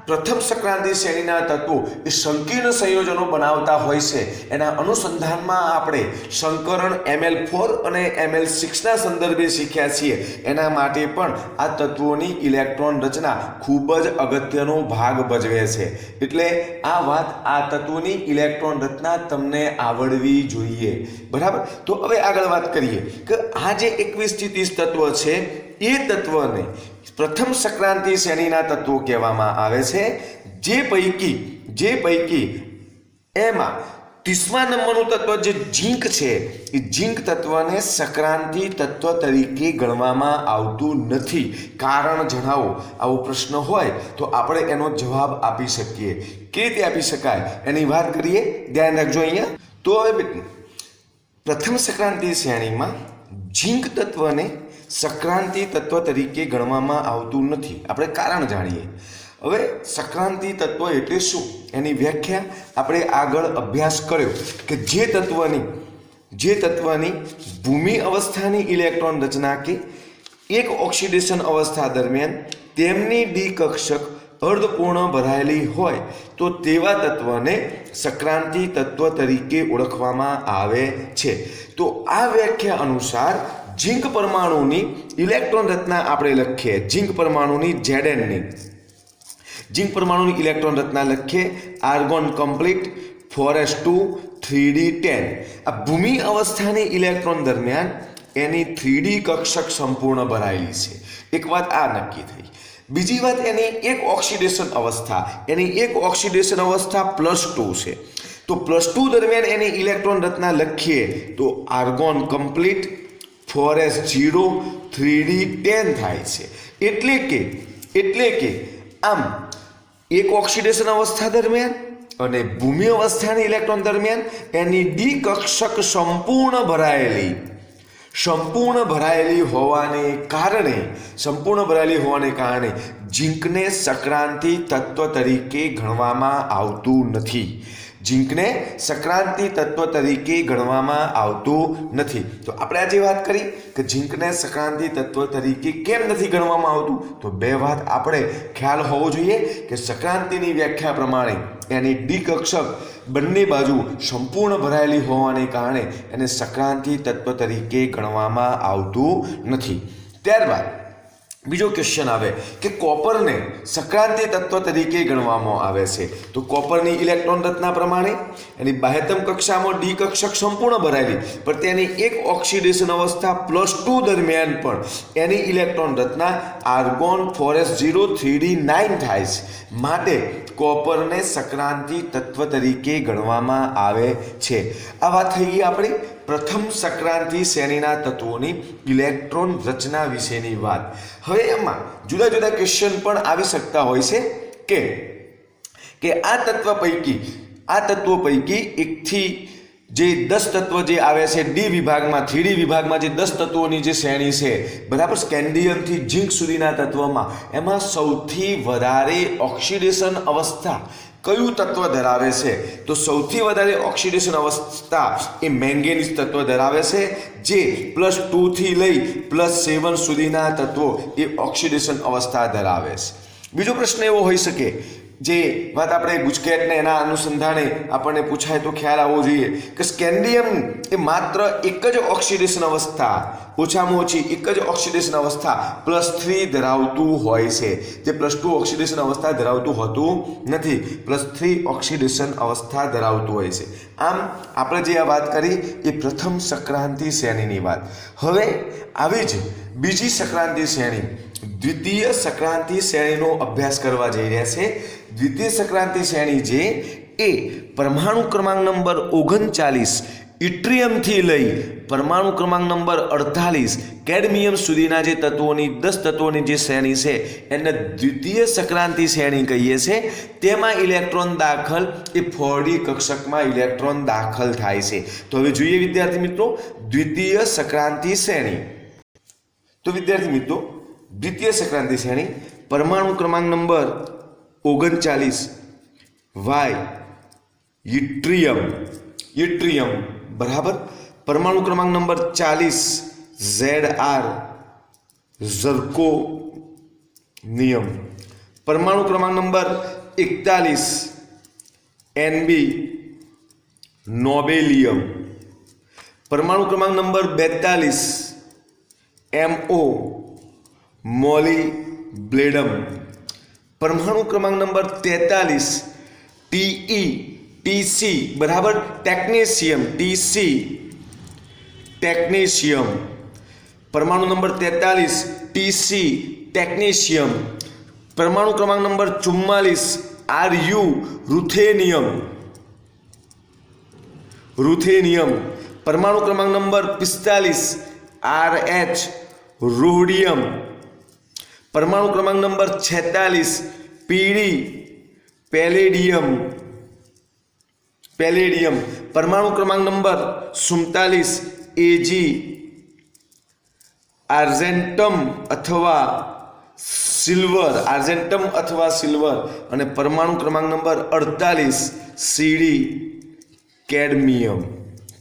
પ્રથમ સંક્રાંતિ શ્રેણીના તત્વો એ સંકીર્ણ સંયોજનો બનાવતા હોય છે. એના અનુસંધાનમાં આપણે સંકરણ ML4 અને ML6ના સંદર્ભે શીખ્યા છીએ. એના માટે પણ આ તત્વોની ઇલેક્ટ્રોન રચના ખૂબ જ અગત્યનો ભાગ ભજવે છે. એટલે આ વાત, આ તત્વોની ઇલેક્ટ્રોન રચના તમને આવડવી જોઈએ. બરાબર. તો હવે આગળ વાત કરીએ કે આ જે 21 થી 30 તત્વ છે એ તત્વને પ્રથમ સંક્રાંતિ શ્રેણીના તત્વો કહેવામાં આવે છે. જે પૈકી એમાં 30મા નંબરનું તત્વ જે ઝીંક છે એ ઝીંક તત્વને સંક્રાંતિ તત્વ તરીકે ગણવામાં આવતું નથી. કારણ જણાવો. આવો પ્રશ્ન હોય તો આપણે એનો જવાબ આપી શકીએ. કેવી રીતે આપી શકાય એની વાત કરીએ. ધ્યાન રાખજો અહીંયા. તો હવે પ્રથમ સંક્રાંતિ શ્રેણીમાં ઝીંક તત્વને સંક્રાંતિ તત્વ તરીકે ગણવામાં આવતું નથી. આપણે કારણ જાણીએ. હવે સંક્રાંતિ તત્વ એટલે શું એની વ્યાખ્યા આપણે આગળ અભ્યાસ કર્યો કે જે તત્વની ભૂમિ અવસ્થાની ઇલેક્ટ્રોન રચના કે એક ઓક્સિડેશન અવસ્થા દરમિયાન તેમની ડી કક્ષક અર્ધપૂર્ણ ભરાયેલી હોય તો તેવા તત્વને સંક્રાંતિ તત્વ તરીકે ઓળખવામાં આવે છે. તો આ વ્યાખ્યા અનુસાર ઝીંક પરમાણુની ઇલેક્ટ્રોન રચના આપણે લખીએ. ઝીંક પરમાણુની Znની ઝીંક પરમાણુની ઇલેક્ટ્રોન રચના લખીએ. Argon complete 4s2 3d10. આ ભૂમિ અવસ્થાની ઇલેક્ટ્રોન દરમિયાન એની 3d કક્ષક સંપૂર્ણ ભરાયેલી છે. એક વાત આ નક્કી થઈ. બીજી વાત એની એક ઓક્સિડેશન અવસ્થા +2 છે. તો +2 દરમિયાન એની ઇલેક્ટ્રોન રચના લખીએ તો આર્ગોન કમ્પ્લીટ 4s0 3d10 થાય છે. એટલે કે આમ એક ઓક્સિડેશન અવસ્થા દરમિયાન અને ભૂમિ અવસ્થાની ઇલેક્ટ્રોન દરમિયાન એની ડી કક્ષક સંપૂર્ણ ભરાયેલી હોવાને કારણે ઝીંકને સંક્રાંતિ તત્વ તરીકે ગણવામાં આવતું નથી. તો આપણે આજે વાત કરી કે ઝીંકને સંક્રાંતિ તત્વ તરીકે કેમ નથી ગણવામાં આવતું. તો બે વાત આપણે ખ્યાલ હોવો જોઈએ કે સંક્રાંતિની વ્યાખ્યા પ્રમાણે એની ડી કક્ષક બંને બાજુ સંપૂર્ણ ભરાયેલી હોવાને કારણે એને સંક્રાંતિ તત્વ તરીકે ગણવામાં આવતું નથી. ત્યારબાદ બીજો ક્વેશ્ચન આવે કે કોપરને સંક્રાંતિ તત્વ તરીકે ગણવામાં આવે છે. તો કોપરની ઇલેક્ટ્રોન રચના પ્રમાણે એની બાહ્યતમ કક્ષામાં ડી કક્ષક સંપૂર્ણ ભરાયેલી પણ તેની એક ઓક્સિડેશન અવસ્થા +2 દરમિયાન પણ એની ઇલેક્ટ્રોન રચના આર્ગોન 4s0 3d9 થાય છે. માટે કોપરને સંક્રાંતિ તત્વ તરીકે ગણવામાં આવે છે. આ વાત થઈ ગઈ આપણી પ્રથમ સંક્રાંતિ શ્રેણીના તત્વોની ઇલેક્ટ્રોન રચના વિશેની વાત. હવે એમાં જુદા જુદા ક્વેશ્ચન પણ આવી શકતા હોય છે કે આ તત્વો પૈકી 1 થી જે 10 તત્વ જે આવે છે ડી વિભાગમાં 3D વિભાગમાં જે 10 તત્વોની જે શ્રેણી છે, બરાબર, સ્કેન્ડિયમથી ઝીંક સુધીના તત્વમાં એમાં સૌથી વધારે ઓક્સિડેશન અવસ્થા કયું તત્વ ધરાવે છે? તો સૌથી વધારે ઓક્સિડેશન અવસ્થા એ મેંગેનીઝ તત્વ ધરાવે છે, જે +2 થી લઈ +7 સુધીના તત્વો એ ઓક્સિડેશન અવસ્થા ધરાવે છે. બીજો પ્રશ્ન એવો હોઈ શકે, જે વાત આપણે ગુજકેટને એના અનુસંધાને આપણને પૂછાય તો ખ્યાલ આવવો જોઈએ કે સ્કેન્ડિયમ એ માત્ર એક જ ઓક્સિડેશન અવસ્થા, ઓછામાં ઓછી એક જ ઓક્સિડેશન અવસ્થા +3 ધરાવતું હોય છે, જે +2 ઓક્સિડેશન અવસ્થા ધરાવતું હોતું નથી, +3 ઓક્સિડેશન અવસ્થા ધરાવતું હોય છે. આમ આપણે જે આ વાત કરી એ પ્રથમ સંક્રાંતિ શ્રેણીની વાત. હવે આવી જ બીજી સંક્રાંતિ શ્રેણી, દ્વિતીય સંક્રાંતિ શ્રેણીનો અભ્યાસ કરવા જઈ રહ્યા છે. દ્વિતીય સંક્રાંતિ શ્રેણી જે એ પરમાણુ ક્રમાંક નંબર 39 ઇટ્રિયમથી લઈ પરમાણુ ક્રમાંક નંબર 48 કેડમિયમ સુધીના જે તત્વોની 10 તત્વોની જે શ્રેણી છે એને દ્વિતીય સંક્રાંતિ શ્રેણી કહીએ છીએ. તેમાં ઇલેક્ટ્રોન દાખલ એ 4d કક્ષકમાં ઇલેક્ટ્રોન દાખલ થાય છે. તો હવે જોઈએ વિદ્યાર્થી મિત્રો દ્વિતીય સંક્રાંતિ શ્રેણી. તો વિદ્યાર્થી મિત્રો દ્વિતીય સંક્રાંતિ શ્રેણી પરમાણુ ક્રમાંક નંબર 39 વાય ઇટ્રિયમ, બરાબર, પરમાણુ ક્રમાંક નંબર 40 ZR ઝર્કોનિયમ, परमाणु क्रमांक नंबर 41 NB नोबेलियम। परमाणु क्रमांक नंबर 42 MO मोलिब्डेनम। परमाणु क्रमांक नंबर 43 TC बराबर टेक्नेशियम, TC टेक्नेशियम। परमाणु नंबर 43 TC टेक्नेशियम। परमाणु क्रमांक नंबर 44 RU रुथेनियम, रुथेनियम। परमाणु क्रमांक नंबर 45 RH रोडियम। परमाणु क्रमांक नंबर 46 PD पैलेडियम, पैलेडियम। परमाणु क्रमांक नंबर 47 AG आर्जेंटम अथवा सिल्वर, आर्जेंटम अथवा सिल्वर। અને પરમાણુ ક્રમાંક નંબર 48 CD કેડમિયમ,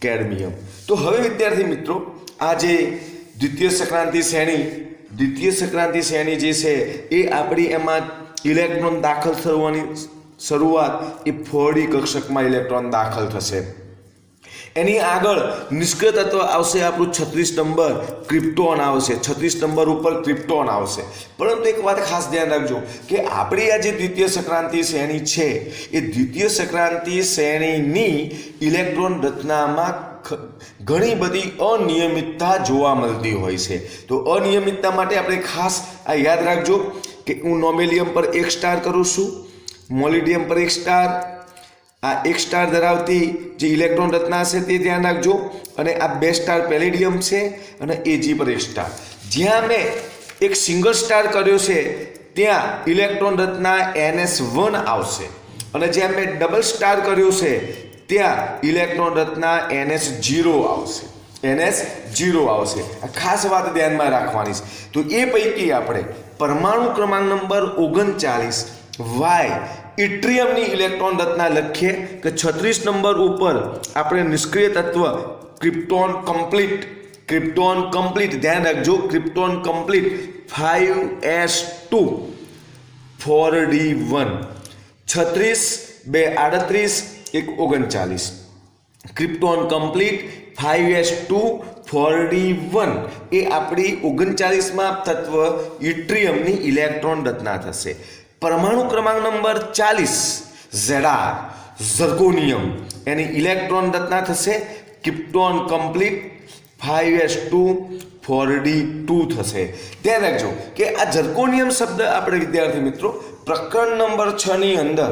કેડમિયમ। તો હવે વિદ્યાર્થી મિત્રો આ જે દ્વિતીય સંક્રાંતિ શ્રેણી જે છે એ આપણી એમાં ઇલેક્ટ્રોન દાખલ થવાની શરૂઆત એ 4D કક્ષકમાં ઇલેક્ટ્રોન દાખલ થશે। એની આગળ નિષ્ક્રિય તત્વ આવશે આપણું 36 નંબર ક્રિપ્ટોન આવશે, 36 નંબર ઉપર ક્રિપ્ટોન આવશે। પરંતુ એક વાત ખાસ ધ્યાન રાખજો કે આપણી આ જે દ્વિતીય સંક્રાંતિ શ્રેણી છે એ દ્વિતીય સંક્રાંતિ શ્રેણીની ઇલેક્ટ્રોન રચનામાં ઘણી બધી અનિયમિતતા જોવા મળતી હોય છે। તો અનિયમિતતા માટે આપણે ખાસ આ યાદ રાખજો કે હું નોબેલિયમ પર 1 સ્ટાર કરું છું, મોલિબ્ડેનમ પર 1 સ્ટાર, આ 1 સ્ટાર ધરાવતી જે ઇલેક્ટ્રોન રચના છે તે ધ્યાન રાખજો, અને આ 2 સ્ટાર પેલેડિયમ છે અને AG પર 1 સ્ટાર। જ્યાં મેં એક સિંગલ સ્ટાર કર્યો છે ત્યાં ઇલેક્ટ્રોન રચના NS1 આવશે, અને જ્યાં મેં ડબલ સ્ટાર કર્યો છે ત્યાં ઇલેક્ટ્રોન રચના NS0 આવશે, NS0 આવશે। આ ખાસ વાત ધ્યાનમાં રાખવાની છે। તો એ પૈકી આપણે પરમાણુ ક્રમાંક નંબર 39 Y ઇટ્રિયમની ઇલેક્ટ્રોન રચના લખીએ કે 36 નંબર ઉપર આપણે નિષ્ક્રિય તત્વ ક્રિપ્ટોન કમ્પ્લીટ, ક્રિપ્ટોન કમ્પ્લીટ ધ્યાન રાખજો, krypton complete 5s2 4d1, 36 2 38 1 39, krypton complete 5s2 4d1 એ આપણી 39માં તત્વ ઇટ્રિયમની ઇલેક્ટ્રોન રચના થશે। परमाणु क्रमांक नंबर 40 ZR ઝર્કોનિયમ એની ઇલેક્ટ્રોન રચના થશે ક્રિપ્ટોન કમ્પ્લીટ 5s2 4d2 થશે। ધ્યાન રાખજો કે આ ઝર્કોનિયમ શબ્દ આપણે વિદ્યાર્થી મિત્રો પ્રકરણ નંબર 6 ની અંદર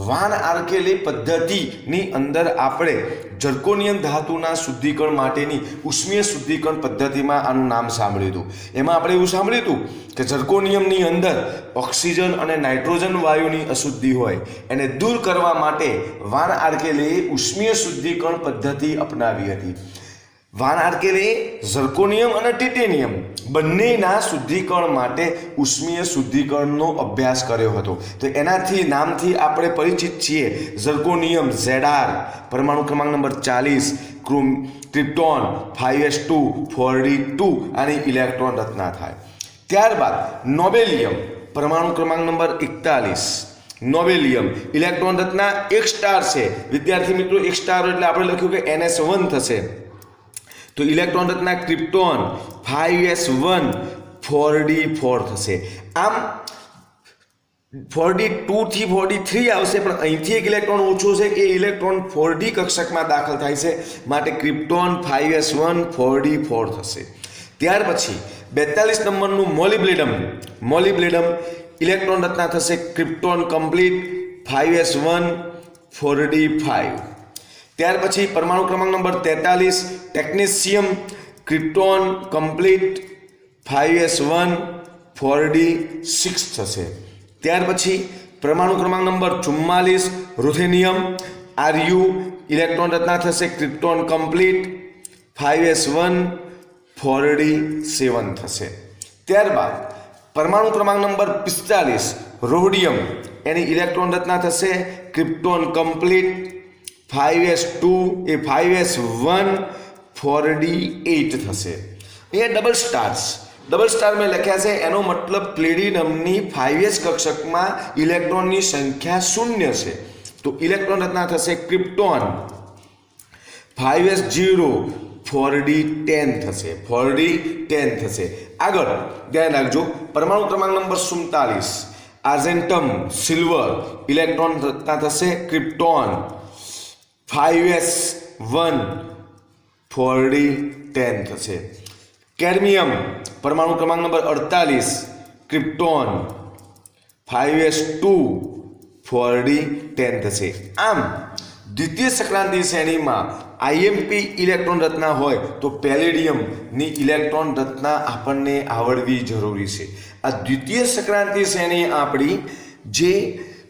વાન આર્કેલી પદ્ધતિની અંદર આપણે ઝર્કોનિયમ ધાતુના શુદ્ધિકરણ માટેની ઉષ્મીય શુદ્ધિકરણ પદ્ધતિમાં આનું નામ સાંભળ્યું હતું। એમાં આપણે એવું સાંભળ્યું હતું કે ઝર્કોનિયમની અંદર ઓક્સિજન અને નાઇટ્રોજન વાયુની અશુદ્ધિ હોય એને દૂર કરવા માટે વાન આર્કેલીએ ઉષ્મીય શુદ્ધિકરણ પદ્ધતિ અપનાવી હતી। વાન આર્કેલીએ ઝર્કોનિયમ અને ટિટેનિયમ બંનેના શુદ્ધિકરણ માટે ઉષ્મીય શુદ્ધિકરણનો અભ્યાસ કર્યો હતો। તો એનાથી નામથી આપણે પરિચિત છીએ ઝર્કોનિયમ ZR, પરમાણુ ક્રમાંક નંબર 40 ક્રિપ્ટોન 5s2 4d2 આની ઇલેક્ટ્રોન રચના થાય। ત્યારબાદ નોબેલિયમ પરમાણુ ક્રમાંક નંબર 41 નોબેલિયમ ઇલેક્ટ્રોન રચના 1 સ્ટાર છે વિદ્યાર્થી મિત્રો, 1 સ્ટાર એટલે આપણે લખ્યું કે NS1 થશે। તો ઇલેક્ટ્રોન રચના ક્રિપ્ટોન 5s1 4d4 થશે। આમ 4d2 થી 4d3 આવશે, પણ અહીંથી એક ઇલેક્ટ્રોન ઓછો છે એ ઇલેક્ટ્રોન 4d કક્ષકમાં દાખલ થાય છે, માટે ક્રિપ્ટોન 5s1 4d4 થશે। ત્યાર પછી 42 નંબરનું મોલિબ્ડેનમ, મોલિબ્ડેનમ ઇલેક્ટ્રોન રચના થશે ક્રિપ્ટોન કમ્પ્લીટ 5s1 4d5। ત્યાર પછી પરમાણુ ક્રમાંક number 43 ટેક્નેશિયમ krypton complete 5s1 4d6 થશે। ત્યાર પછી પરમાણુ ક્રમાંક નંબર 44 રૂથેનિયમ RU ઇલેક્ટ્રોન રચના થશે ક્રિપ્ટોન કમ્પ્લીટ 5s1 4d7 થશે। ત્યારબાદ પરમાણુ ક્રમાંક નંબર 45 રોડિયમ એની ઇલેક્ટ્રોન રચના થશે ક્રિપ્ટોન કમ્પ્લીટ 5s2 એ 5s1 4d8 થશે। અહીંયા ડબલ સ્ટાર્સ डबल स्टार में लख्या है एनो मतलब प्लेटिनमनी 5s कक्षकमां इलेक्ट्रॉननी संख्या 0 है। तो इलेक्ट्रॉन रचना थशे क्रिप्टोन 5s 0 4d 10 थशे 4d 10 थशे। आगळ ध्यान राखजो परमाणु क्रमांक नंबर 47 आर्जेंटम सिल्वर इलेक्ट्रॉन रचना थशे क्रिप्टोन 5s 1 4d 10 थशे। कैडमियम परमाणु क्रमांक नंबर 48 क्रिप्टोन 5s 2 4d 10 थशे। आम द्वितीय संक्रांति श्रेणी में आईएमपी इलेक्ट्रॉन रचना होय तो पैलेडियम नी इलेक्ट्रॉन रचना आपने आवड़वी जरूरी है। आ द्वितीय संक्रांति श्रेणी आपणी जे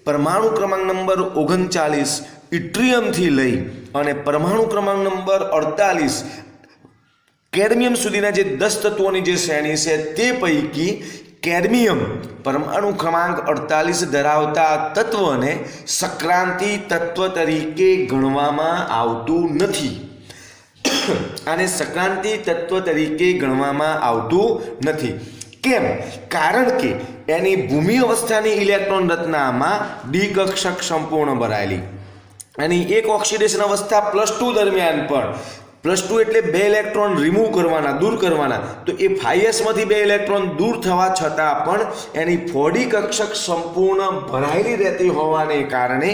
परमाणु क्रमांक नंबर 39 इट्रियम थी लई अने परमाणु क्रमांक नंबर 48 कैडमियम सुधीना जे 10 तत्वोनी जे श्रेणी है ते पैकी कैडमियम परमाणु क्रमांक 48 धरावता तत्व ने संक्रांति तत्व तरीके गणवामां आवतुं नथी। आने संक्रांति तत्व तरीके गणवामां आवतुं नथी। केम? कारण के एनी भूमि अवस्थानी इलेक्ट्रॉन रचनामां डी कक्षक संपूर्ण भरायेली एनी एक ऑक्सिडेशन अवस्था +2 दरमियान पण +2 એટલે 2 ઇલેક્ટ્રોન રિમૂવ કરવાના દૂર કરવાના તો એ 5s માંથી 2 ઇલેક્ટ્રોન દૂર થવા છતાં પણ એની 4d કક્ષક સંપૂર્ણ ભરાયેલી રહેતી હોવાને કારણે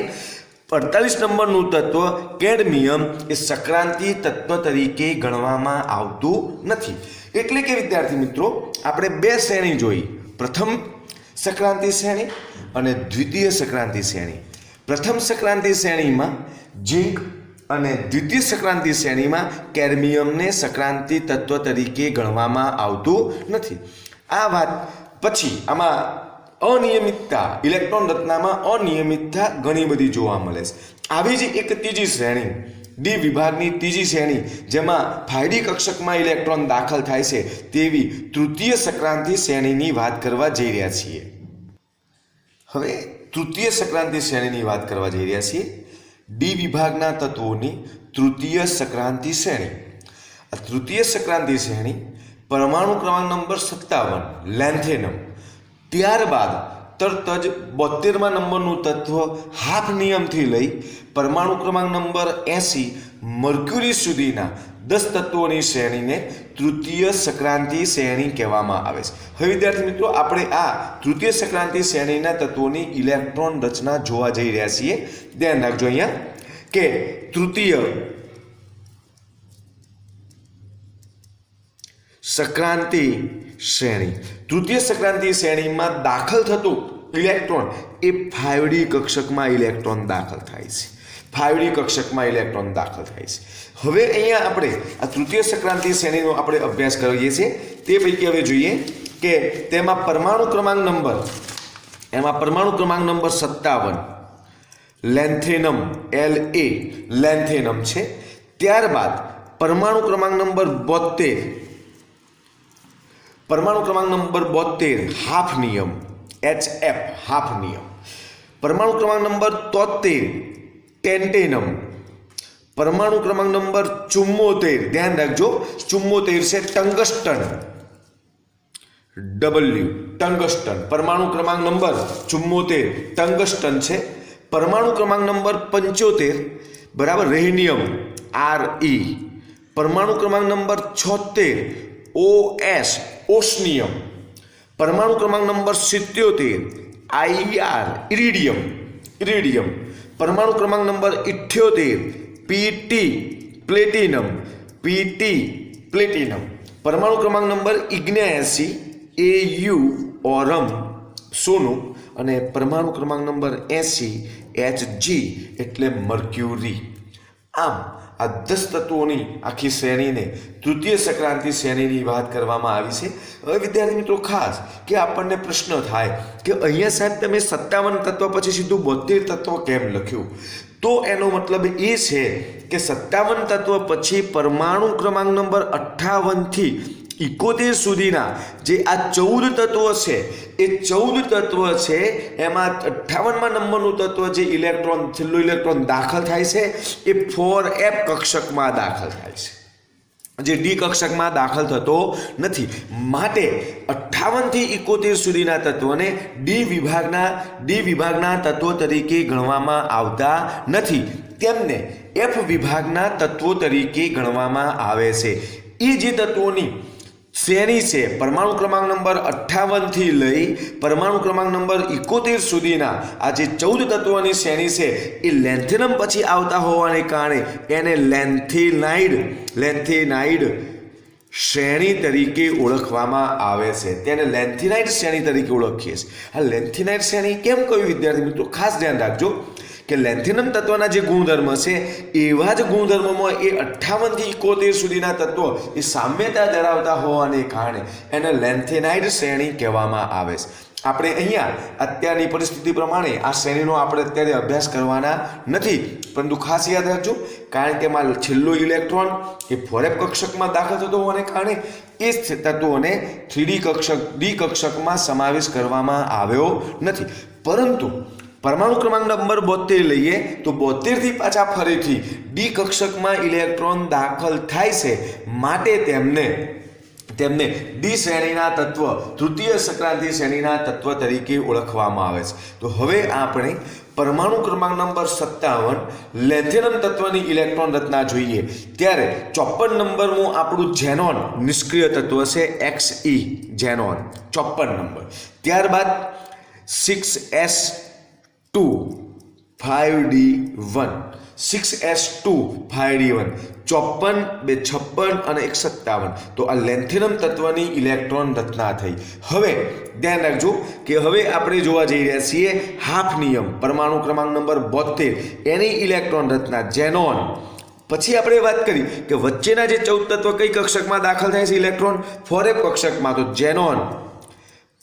48 નંબરનું તત્વ કેડમિયમ એ સંક્રાંતિ તત્વ તરીકે ગણવામાં આવતું નથી। એટલે કે વિદ્યાર્થી મિત્રો આપણે બે શ્રેણી જોઈ, પ્રથમ સંક્રાંતિ શ્રેણી અને દ્વિતીય સંક્રાંતિ શ્રેણી। પ્રથમ સંક્રાંતિ શ્રેણીમાં ઝિંક અને દ્વિતીય સંક્રાંતિ શ્રેણીમાં કેડમિયમને સંક્રાંતિ તત્વ તરીકે ગણવામાં આવતું નથી। આ વાત પછી આમાં અનિયમિતતા ઇલેક્ટ્રોન રચનામાં અનિયમિતતા ઘણી બધી જોવા મળે છે। આવી જ એક ત્રીજી શ્રેણી ડી વિભાગની ત્રીજી શ્રેણી જેમાં 5d કક્ષકમાં ઇલેક્ટ્રોન દાખલ થાય છે તેવી તૃતીય સંક્રાંતિ શ્રેણીની વાત કરવા જઈ રહ્યા છીએ। હવે તૃતીય સંક્રાંતિ શ્રેણીની વાત કરવા જઈ રહ્યા છીએ। डी विभागना तत्वों तृतीय संक्रांति श्रेणी। तृतीय संक्रांति श्रेणी परमाणु क्रमांक नंबर 57 लेंथेनम, त्यारबाद तरत ज 72 नंबरનું तत्व हाफनियम थी लई परमाणु क्रमांक नंबर 80 मर्क्युरी सुधीना 10 तत्वोनी श्रेणीने तृतीय संक्रांति श्रेणी कहेवामां आवे छे। हवे विद्यार्थी मित्रों आपणे आ तृतीय संक्रांति श्रेणीना तत्वोनी इलेक्ट्रॉन रचना जोवा जई रह्या छीए। ध्यान राखजो अहींया के तृतीय संक्रांति श्रेणी तृतीय संक्रांति श्रेणीमां दाखल थतुं इलेक्ट्रॉन ए 5d कक्षकमां इलेक्ट्रॉन दाखल थाय छे। 5d कक्षकमां इलेक्ट्रॉन दाखल थाय छे। हवे अहींया आपणे आ तृतीय संक्रांति श्रेणीनो आपणे अभ्यास करीए छीए। ते पैकी हवे जोईए के तेमां परमाणु क्रमांक नंबर 57 लेंथेनम La लेंथेनम छे। त्यारबाद परमाणु क्रमांक नंबर 72 हाफनियम HF हाफनियम। परमाणु क्रमांक नंबर 73 टेंटेनम। परमाणु क्रमांक नंबर 74 ध्यान रखो 74 से टंगस्टन W टंगस्टन। परमाणु क्रमांक नंबर 74 टंगस्टन है। परमाणु क्रमांक नंबर 75 बराबर रेनियम Re। परमाणु क्रमांक नंबर 76 OS ओस्नियम। परमाणु क्रमांक नंबर 77 IR इरिडियम। परमाणु क्रमांक नंबर 78 PT प्लेटिनम। परमाणु क्रमांक नंबर 79 AU ओरम सोनू। અને પરમાણુ ક્રમાંક નંબર 80 Hg એટલે મર્ક્યુરી। આમ આ 10 તત્વોની આખી શ્રેણીને તૃતીય સંક્રાંતિ શ્રેણીની વાત કરવામાં આવી છે। હવે વિદ્યાર્થી મિત્રો ખાસ કે આપણને પ્રશ્ન થાય કે અહીંયા સાહેબ તમે 57 તત્વ પછી સીધું 72 તત્વ કેમ લખ્યું? તો એનો મતલબ એ છે કે 57 તત્વ પછી પરમાણુ ક્રમાંક નંબર 58 થી 71 સુધીના જે આ 14 તત્વો છે એ 14 તત્વ છે એમાં 58મા નંબરનું તત્વ જે ઇલેક્ટ્રોન છેલ્લું ઇલેક્ટ્રોન દાખલ થાય છે એ 4f કક્ષકમાં દાખલ થાય છે। જે ડી કક્ષકમાં દાખલ થતો નથી. માટે 58 થી 71 સુધીના તત્વોને ડી વિભાગના તત્વો તરીકે ગણવામાં આવતા નથી. તેમને એફ વિભાગના તત્વો તરીકે ગણવામાં આવે છે. એ જે તત્વોની શ્રેણી છે પરમાણુ ક્રમાંક નંબર 58 થી લઈ પરમાણુ ક્રમાંક નંબર 71 સુધીના આ જે 14 તત્વોની શ્રેણી છે એ લેન્થેનમ પછી આવતા હોવાને કારણે એને લેન્થેનાઇડ શ્રેણી તરીકે ઓળખવામાં આવે છે. તેને લેન્થેનાઇડ શ્રેણી તરીકે ઓળખીએ છીએ. આ લેન્થેનાઇડ શ્રેણી કેમ કહ્યું વિદ્યાર્થી મિત્રો? ખાસ ધ્યાન રાખજો કે લેન્થેનમ તત્વના જે ગુણધર્મ છે એવા જ ગુણધર્મોમાં એ 58 થી 71 સુધીના તત્વો એ સામ્યતા ધરાવતા હોવાને કારણે એને લેન્થેનાઇડ શ્રેણી કહેવામાં આવે છે. આપણે અહીંયા અત્યારની પરિસ્થિતિ પ્રમાણે આ શ્રેણીનો આપણે અત્યારે અભ્યાસ કરવાના નથી, પરંતુ ખાસ યાદ રાખજો કારણ કે એમાં છેલ્લો ઇલેક્ટ્રોન એ 4f કક્ષકમાં દાખલ થતો હોવાને કારણે એ તત્વોને 3D કક્ષક ડી કક્ષકમાં સમાવેશ કરવામાં આવ્યો નથી. પરંતુ પરમાણુ ક્રમાંક નંબર 72 લઈએ તો 72 થી પાછા ફરીથી ડી કક્ષકમાં ઇલેક્ટ્રોન દાખલ થાય છે. માટે તેમને ડી શ્રેણીના તત્વ તૃતીય સંક્રાંતિ શ્રેણીના તત્વ તરીકે ઓળખવામાં આવે છે. તો હવે આપણે પરમાણુ ક્રમાંક નંબર 57 લેન્થેનમ તત્વની ઇલેક્ટ્રોન રચના જોઈએ. ત્યારે 54 નંબરનું આપણું ઝેનોન નિષ્ક્રિય તત્વ છે Xe ઝેનોન 54 નંબર. ત્યારબાદ 6s2 5d1 6s2 5d1 54 2 56 અને 57. તો આ લેન્થેનમ તત્વની ઇલેક્ટ્રોન રચના થઈ. હવે ધ્યાન રાખજો કે હવે આપણે જોવા જઈ રહ્યા છીએ હાફ નિયમ પરમાણુ ક્રમાંક નંબર 72 એની ઇલેક્ટ્રોન રચના ઝેનોન. પછી આપણે વાત કરી કે વચ્ચેના જે 14 તત્વ કઈ કક્ષકમાં દાખલ થાય છે ઇલેક્ટ્રોન 4f કક્ષકમાં. તો ઝેનોન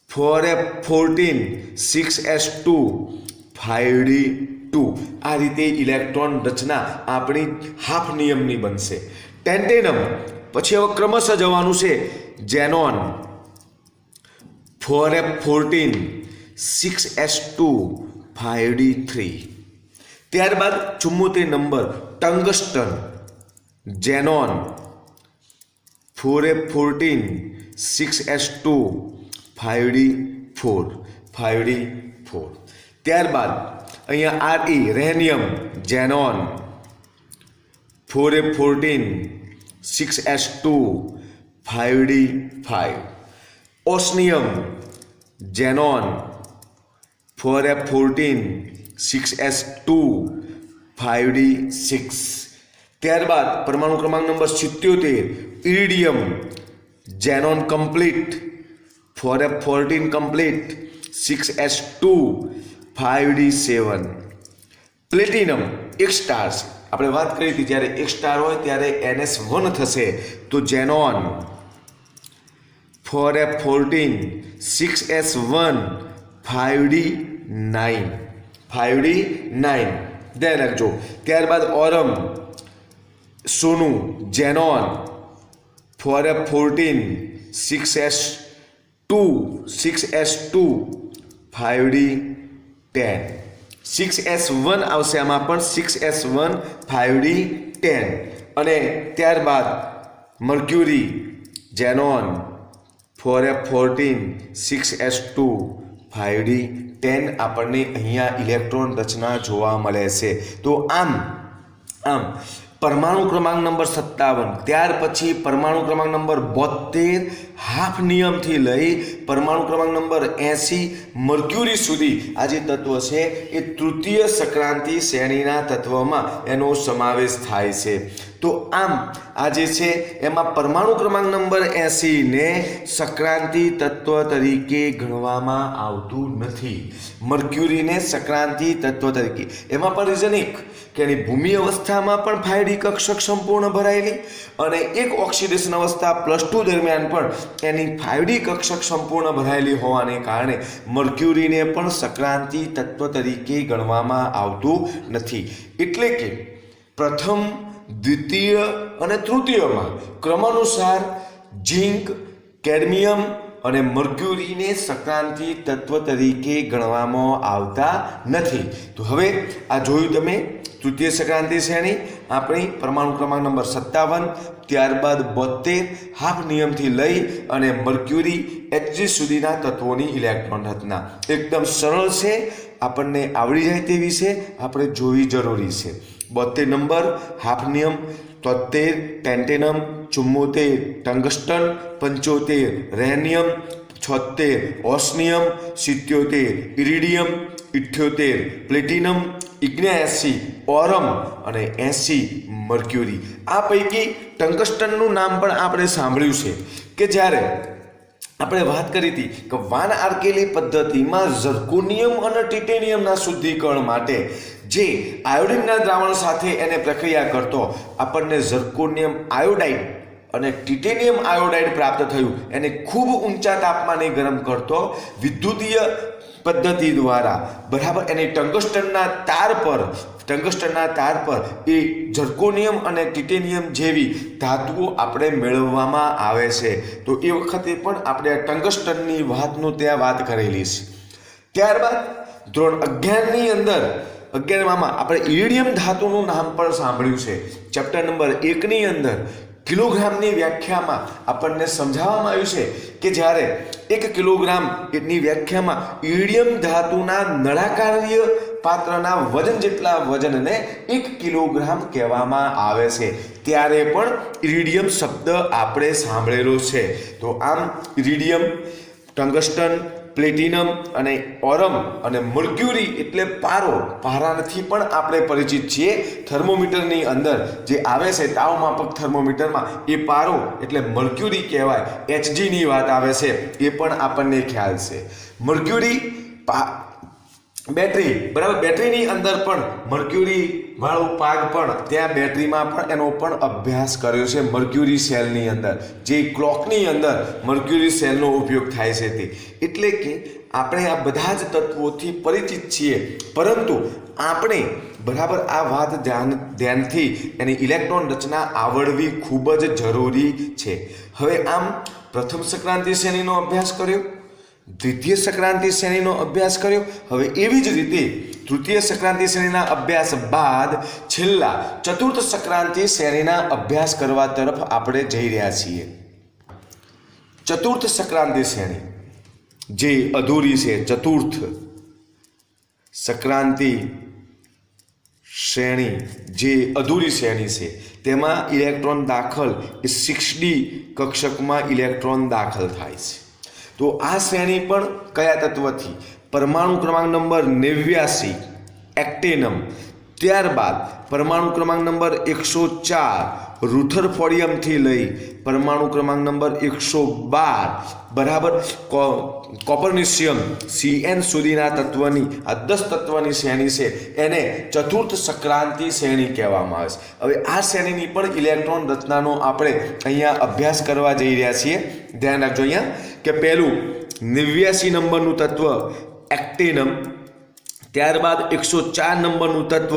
4f14 6s2 5d2 આ રીતે ઇલેક્ટ્રોન રચના આપણી હાફ નિયમની બનશે. ટેન્ટેનમ પછી હવે ક્રમશઃ જવાનું છે ઝેનોન 4f14 6s2 5d3. ત્યારબાદ 74 number tungsten xenon 4f14 6s2 5d4. ત્યારબાદ અહીંયા Re rhenium xenon 4f14 6s2 5d5. Osmium xenon 4f14 6s2 5d6. ત્યારબાદ પરમાણુ ક્રમાંક નંબર 77 iridium xenon complete 4f14 complete 6s2 5d7. Platinum એક સ્ટાર આપણે વાત કરી હતી જ્યારે એક સ્ટાર હોય ત્યારે ns1 થશે. તો ઝેનોન 4f14 6s1 5d9 ધ્યાન રાખજો. ત્યારબાદ ઓરમ સોનું xenon 4f14 6s2 5d10. 6s1 આવશે આમાં પણ 6s1 5d10. અને ત્યારબાદ mercury xenon 4f14 6s2 5d10 આપણને અહીંયા ઇલેક્ટ્રોન રચના જોવા મળે છે. તો આમ પરમાણુ ક્રમાંક નંબર 57 ત્યાર પછી પરમાણુ ક્રમાંક નંબર 72 હાફ નિયમથી લઈ પરમાણુ ક્રમાંક નંબર 80 મર્ક્યુરી સુધી આ જે તત્વ છે એ તૃતીય સંક્રાંતિ શ્રેણીના તત્વમાં એનો સમાવેશ થાય છે. તો આમ આ જે છે એમાં પરમાણુ ક્રમાંક નંબર 80 ને સંક્રાંતિ તત્વ તરીકે ગણવામાં આવતું નથી. મર્ક્યુરીને સંક્રાંતિ તત્વ તરીકે એમાં પણ રીઝન એક કે એની ભૂમિ અવસ્થામાં પણ 5d કક્ષક સંપૂર્ણ ભરાયેલી અને એક ઓક્સિડેશન અવસ્થા +2 દરમિયાન પણ એની 5d કક્ષક સંપૂર્ણ ભરાયેલી હોવાને કારણે મર્ક્યુરીને પણ સંક્રાંતિ તત્વ તરીકે ગણવામાં આવતું નથી. એટલે કે પ્રથમ દ્વિતીય અને તૃતીયમાં ક્રમાનુસાર ઝિંક કેડમિયમ અને મર્ક્યુરીને સંક્રાંતિ તત્વ તરીકે ગણવામાં આવતા નથી. તો હવે આ જોયું તમે તૃતીય સંક્રાંતિ શ્રેણી આપણી પરમાણુ ક્રમાંક નંબર 57, ત્યારબાદ 72 હાફ નિયમથી લઈ અને મર્ક્યુરી Hg સુધીના તત્વોની ઇલેક્ટ્રોન રચના એકદમ સરળ છે, આપણને આવડી જાય તેવી છે, આપણે જોવી જરૂરી છે. 72 નંબર હાફ નિયમ, 73 ટેન્ટેનમ, 74 ટંગસ્ટન, 75 રેનિયમ, 76 ઓસ્મિયમ, 77 ઇરિડિયમ, 78 પ્લેટિનમ, 79 ઓરમ અને 80 મર્ક્યુરી. આ પૈકી ટંગસ્ટનનું નામ પણ આપણે સાંભળ્યું છે કે જ્યારે આપણે વાત કરી હતી કે વાન આર્કેલી પદ્ધતિમાં ઝર્કોનિયમ અને ટિટેનિયમના શુદ્ધિકરણ માટે જે આયોડિનના દ્રાવણ સાથે એને પ્રક્રિયા કરતો આપણને ઝર્કોનિયમ આયોડાઇડ અને ટિટેનિયમ આયોડાઇડ પ્રાપ્ત થયું. એને ખૂબ ઊંચા તાપમાને ગરમ કરતો વિદ્યુતીય પદ્ધતિ દ્વારા બરાબર એને ટંગસ્ટનના તાર પર એ ઝર્કોનિયમ અને ટિટેનિયમ જેવી ધાતુઓ આપણે મેળવવામાં આવે છે. તો એ વખતે પણ આપણે ટંગસ્ટનની વાત કરેલી છે. ત્યારબાદ ધોરણ 11ની અંદર 11માં આપણે ઇરિડિયમ ધાતુનું નામ પણ સાંભળ્યું છે. ચેપ્ટર નંબર 1ની અંદર કિલોગ્રામની વ્યાખ્યામાં આપણને સમજાવવામાં આવ્યું છે કે જ્યારે 1 કિલોગ્રામની વ્યાખ્યામાં ઇરિડિયમ ધાતુના નળાકારીય પાત્રના વજન જેટલા વજનને 1 કિલોગ્રામ કહેવામાં આવે છે. ત્યારે પણ ઇરિડિયમ શબ્દ આપણે સાંભળેલો છે. તો આમ ઇરિડિયમ, ટંગસ્ટન, પ્લેટિનમ અને ઓરમ અને મર્ક્યુરી એટલે પારાથી પણ આપણે પરિચિત છીએ. થર્મોમીટરની અંદર જે આવે છે તાવ માપક થર્મોમીટરમાં એ પારો એટલે મર્ક્યુરી કહેવાય. Hg ની વાત આવે છે એ પણ આપણને ખ્યાલ છે. મર્ક્યુરી બેટરી બરાબર, બેટરીની અંદર પણ મર્ક્યુરી વાળો પાગ પણ ત્યાં બેટરીમાં પણ એનો પણ અભ્યાસ કર્યો છે. મર્ક્યુરી સેલની અંદર જે ક્લોકની અંદર મર્ક્યુરી સેલનો ઉપયોગ થાય છે તે એટલે કે આપણે આ બધા જ તત્વોથી પરિચિત છીએ, પરંતુ આપણે બરાબર આ વાત ધ્યાનથી એની ઇલેક્ટ્રોન રચના આવડવી ખૂબ જ જરૂરી છે. હવે આમ પ્રથમ સંક્રાંતિ શ્રેણીનો અભ્યાસ કર્યો, દ્વિતીય સંક્રાંતિ શ્રેણીનો અભ્યાસ કર્યો. હવે એવી જ રીતે તૃતીય સંક્રાંતિ શ્રેણીના અભ્યાસ બાદ છેલ્લા ચતુર્થ સંક્રાંતિ શ્રેણીના અભ્યાસ કરવા તરફ આપણે જઈ રહ્યા છીએ. ચતુર્થ સંક્રાંતિ શ્રેણી જે અધૂરી છે, ચતુર્થ સંક્રાંતિ શ્રેણી જે અધૂરી શ્રેણી છે, તેમાં ઇલેક્ટ્રોન દાખલ એ 6d કક્ષકમાં ઇલેક્ટ્રોન દાખલ થાય છે. તો આ શ્રેણી પણ કયા તત્વથી? પરમાણુ ક્રમાંક નંબર 89 એક્ટેનમ, ત્યારબાદ પરમાણુ ક્રમાંક નંબર 104 રુથરફોર્ડિયમથી લઈ પરમાણુ ક્રમાંક નંબર 112 બરાબર કોપરનિશિયમ Cn સુધીના તત્વની આ 10 તત્વની શ્રેણી છે એને ચતુર્થ સંક્રાંતિ શ્રેણી કહેવામાં આવે છે. હવે આ શ્રેણીની પણ ઇલેક્ટ્રોન રચનાનો આપણે અહીંયા અભ્યાસ કરવા જઈ રહ્યા છીએ. ધ્યાન રાખજો અહીંયા કે પહેલું 89 નંબરનું તત્વ એક્ટેનમ, ત્યારબાદ 104 નંબરનું તત્વ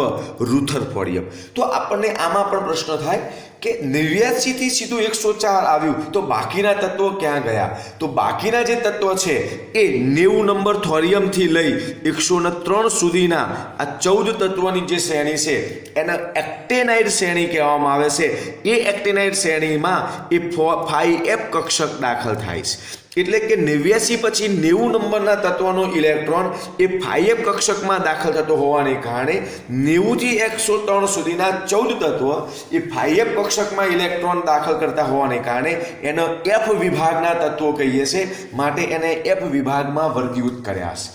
રુથરફોર્ડિયમ. તો આપણને આમાં પણ પ્રશ્ન થાય કે 89 થી સીધું 104 આવ્યું તો બાકીના તત્વો ક્યાં ગયા? તો બાકીના જે તત્વ છે એ 90 નંબર થોરિયમથી લઈ 103 સુધીના આ 14 તત્વોની જે શ્રેણી છે એને એક્ટેનાઇડ શ્રેણી કહેવામાં આવે છે. એ એક્ટેનાઇડ શ્રેણીમાં એ 5f કક્ષક દાખલ થાય છે. એટલે કે 89 પછી 90 નંબરના તત્વનો ઇલેક્ટ્રોન એ 5f કક્ષકમાં દાખલ થતો હોવાને કારણે 90 થી 103 સુધીના 14 તત્વ એ 5f કક્ષકમાં ઇલેક્ટ્રોન દાખલ કરતા હોવાને કારણે એને f વિભાગના તત્વો કહીએ છીએ, માટે એને f વિભાગમાં વર્ગીકૃત કર્યા છે.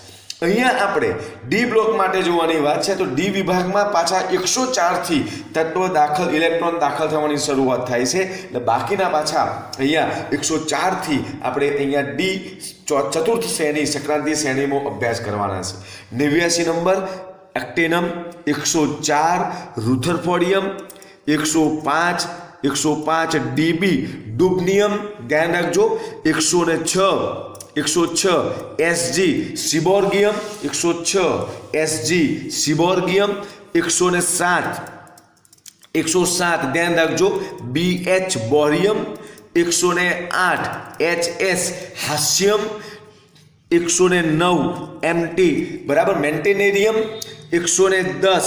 અહીંયા આપણે ડી બ્લોક માટે જોવાની વાત છે તો ડી વિભાગમાં પાછા 104 થી તત્વ ઇલેક્ટ્રોન દાખલ થવાની શરૂઆત થાય છે. એટલે બાકીના પાછા અહીંયા 104 થી આપણે અહીંયા ડી ચતુર્થ શ્રેણી સંક્રાંતિ શ્રેણીમાં અભ્યાસ કરવાના છે. 89 નંબર એક્ટેનમ, 104 રુથરફોર્ડિયમ, 105 ડીબી ડુબનિયમ, ધ્યાન રાખજો 106 Sg સિબોર્ગિયમ, 106 Sg સિબોર્ગિયમ, 107 ધ્યાન રાખજો BH બોરિયમ, 108 HS હાસ્યમ, 109 MT બરાબર મેન્ટેનેરિયમ, 110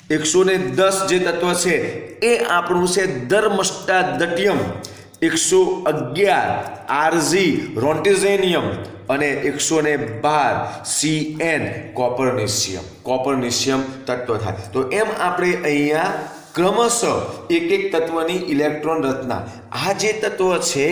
110 જે તત્વ છે એ આપણું છે ધર્મસ્ટાડટિયમ, 111 આરજી રોન્ટિઝેનિયમ અને 112 CN કોપરનિશિયમ તત્વ થાય. તો એમ આપણે અહીંયા ક્રમશઃ એક તત્વની ઇલેક્ટ્રોન રચના, આ જે તત્વ છે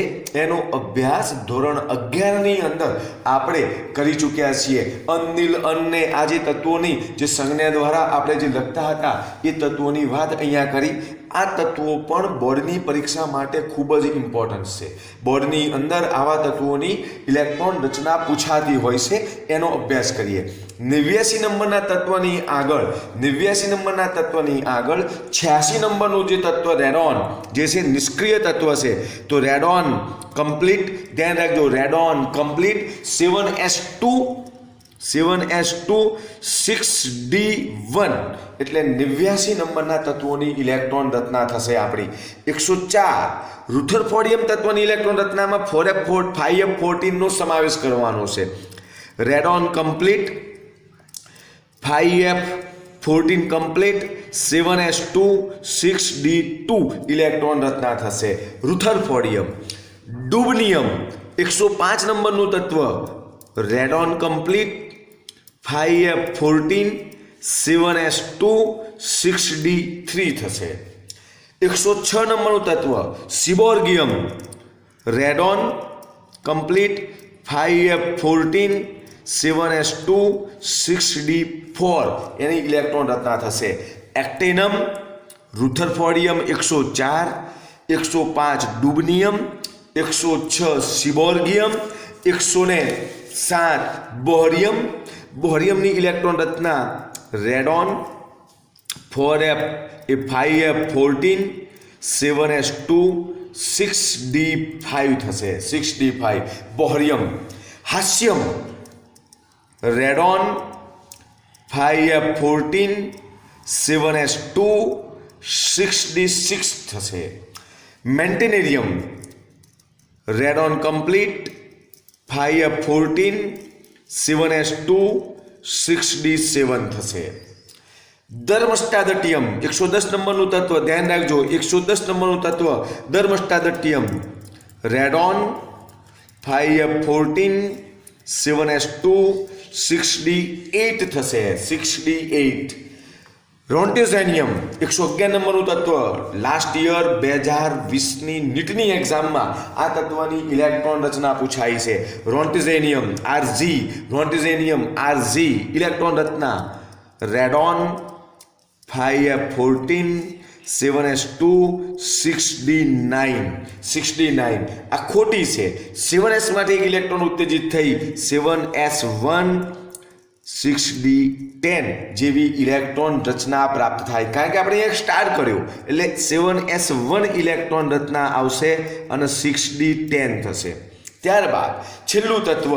એનો અભ્યાસ ધોરણ 11 ની અંદર આપણે કરી ચૂક્યા છીએ. અનિલ અન્ને આ જે તત્વોની જે સંજ્ઞા દ્વારા આપણે જે લખતા હતા એ તત્વોની વાત અહીંયા કરી. આ તત્વો પણ બોર્ડની પરીક્ષા માટે ખૂબ જ ઇમ્પોર્ટન્ટ છે. બોર્ડની અંદર આવા તત્વોની ઇલેક્ટ્રોન રચના પૂછાતી હોય છે, એનો અભ્યાસ કરીએ. 89 નંબરના તત્વની આગળ 86 નંબરનું જે તત્વ રેડોન જે છે નિષ્ક્રિય તત્વ છે. તો રેડોન કમ્પ્લીટ, ધ્યાન રાખજો, રેડોન કમ્પ્લીટ 7s2 6d1 એટલે 89 નંબરના તત્વોની ઇલેક્ટ્રોન રચના થશે આપણી. 104 રુથરફોર્ડિયમ તત્વની ઇલેક્ટ્રોન રચનામાં 5f14 નો સમાવેશ કરવાનો છે. Radon complete 5f14 complete 7s2 6d2 electron રચના થશે. રુથરફોર્ડિયમ. ડુબનિયમ 105 નંબરનું તત્વ, radon complete 5f14 7s2 6d3 થશે. 106 નંબરનું તત્વ seaborgium, radon complete 5f14 7s2 6d4 એની ઇલેક્ટ્રોન રચના થશે. એક્ટેનમ, રુથરફોર્ડિયમ 104, 105 ડુબનિયમ, 106 સિબોર્ગિયમ, 107 બોહરિયમની ઇલેક્ટ્રોન રચના રેડોન 5f14 7s2 6d5 થશે. 6d5 બોહરિયમ. હાસ્યમ, radon 5f14 7s2 6d6 થશે. મેન્ટેનેરિયમ, radon complete 5f14 7s2 6d7 થશે. ધર્મસ્ટાડટિયમ 110 નંબરનું તત્વ, ધ્યાન રાખજો, 110 નંબરનું તત્વ ધર્મસ્ટાડટિયમ, રેડોન 5f14 7s2 6d8 થશે. 6d8. રોન્ટિઝેનિયમ 111 નંબરનું તત્વ, લાસ્ટ યર 2020ની નીટની એક્ઝામમાં આ તત્વની ઇલેક્ટ્રોન રચના પૂછાઈ છે. રોન્ટિઝેનિયમ આરજી ઇલેક્ટ્રોન રચના રેડોન 5f14 7s2 6d9 આ ખોટી છે. 7s માટે એક ઇલેક્ટ્રોન ઉત્તેજિત થઈ 7s1 6d10 જેવી ઇલેક્ટ્રોન રચના પ્રાપ્ત થાય, કારણ કે આપણે એક સ્ટાર કર્યો એટલે 7s1 ઇલેક્ટ્રોન રચના આવશે અને 6d10 થશે. ત્યારબાદ છેલ્લું તત્વ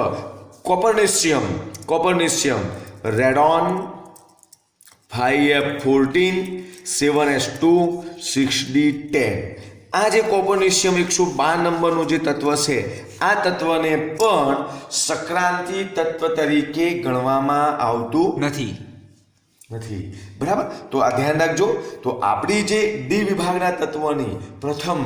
કોપરનિશિયમ, રેડોન 5f14 7s2 6d10. આ જે કોપરનિશિયમ 112 નંબરનું જે તત્વ છે આ તત્વને પણ સંક્રાંતિ તત્વ તરીકે ગણવામાં આવતું નથી. બરાબર, તો આ ધ્યાન રાખજો. તો આપણી જે ડી વિભાગના તત્વની પ્રથમ,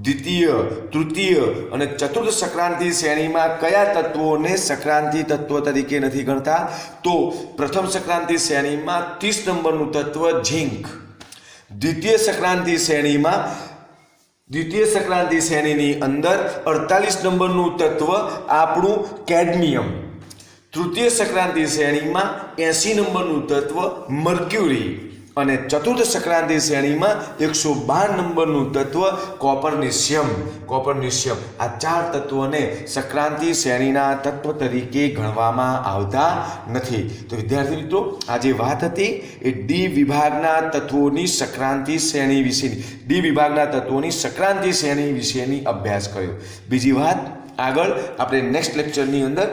દ્વિતીય, તૃતીય અને ચતુર્થ સંક્રાંતિ શ્રેણીમાં કયા તત્વોને સંક્રાંતિ તત્વ તરીકે નથી ગણતા? તો પ્રથમ સંક્રાંતિ શ્રેણીમાં 30 નંબરનું તત્વ ઝિંક, દ્વિતીય સંક્રાંતિ શ્રેણીની અંદર 48 નંબરનું તત્વ આપણું કેડમિયમ, તૃતીય સંક્રાંતિ શ્રેણીમાં 80 નંબરનું તત્વ મર્ક્યુરી અને ચતુર્થ સંક્રાંતિ શ્રેણીમાં 112 નંબરનું તત્વ કોપરનિશિયમ. આ ચાર તત્વોને સંક્રાંતિ શ્રેણીના તત્વ તરીકે ગણવામાં આવતા નથી. તો વિદ્યાર્થી મિત્રો, આ જે વાત હતી એ ડી વિભાગના તત્વોની સંક્રાંતિ શ્રેણી વિશેની અભ્યાસ કર્યો. બીજી વાત આગળ આપણે નેક્સ્ટ લેક્ચરની અંદર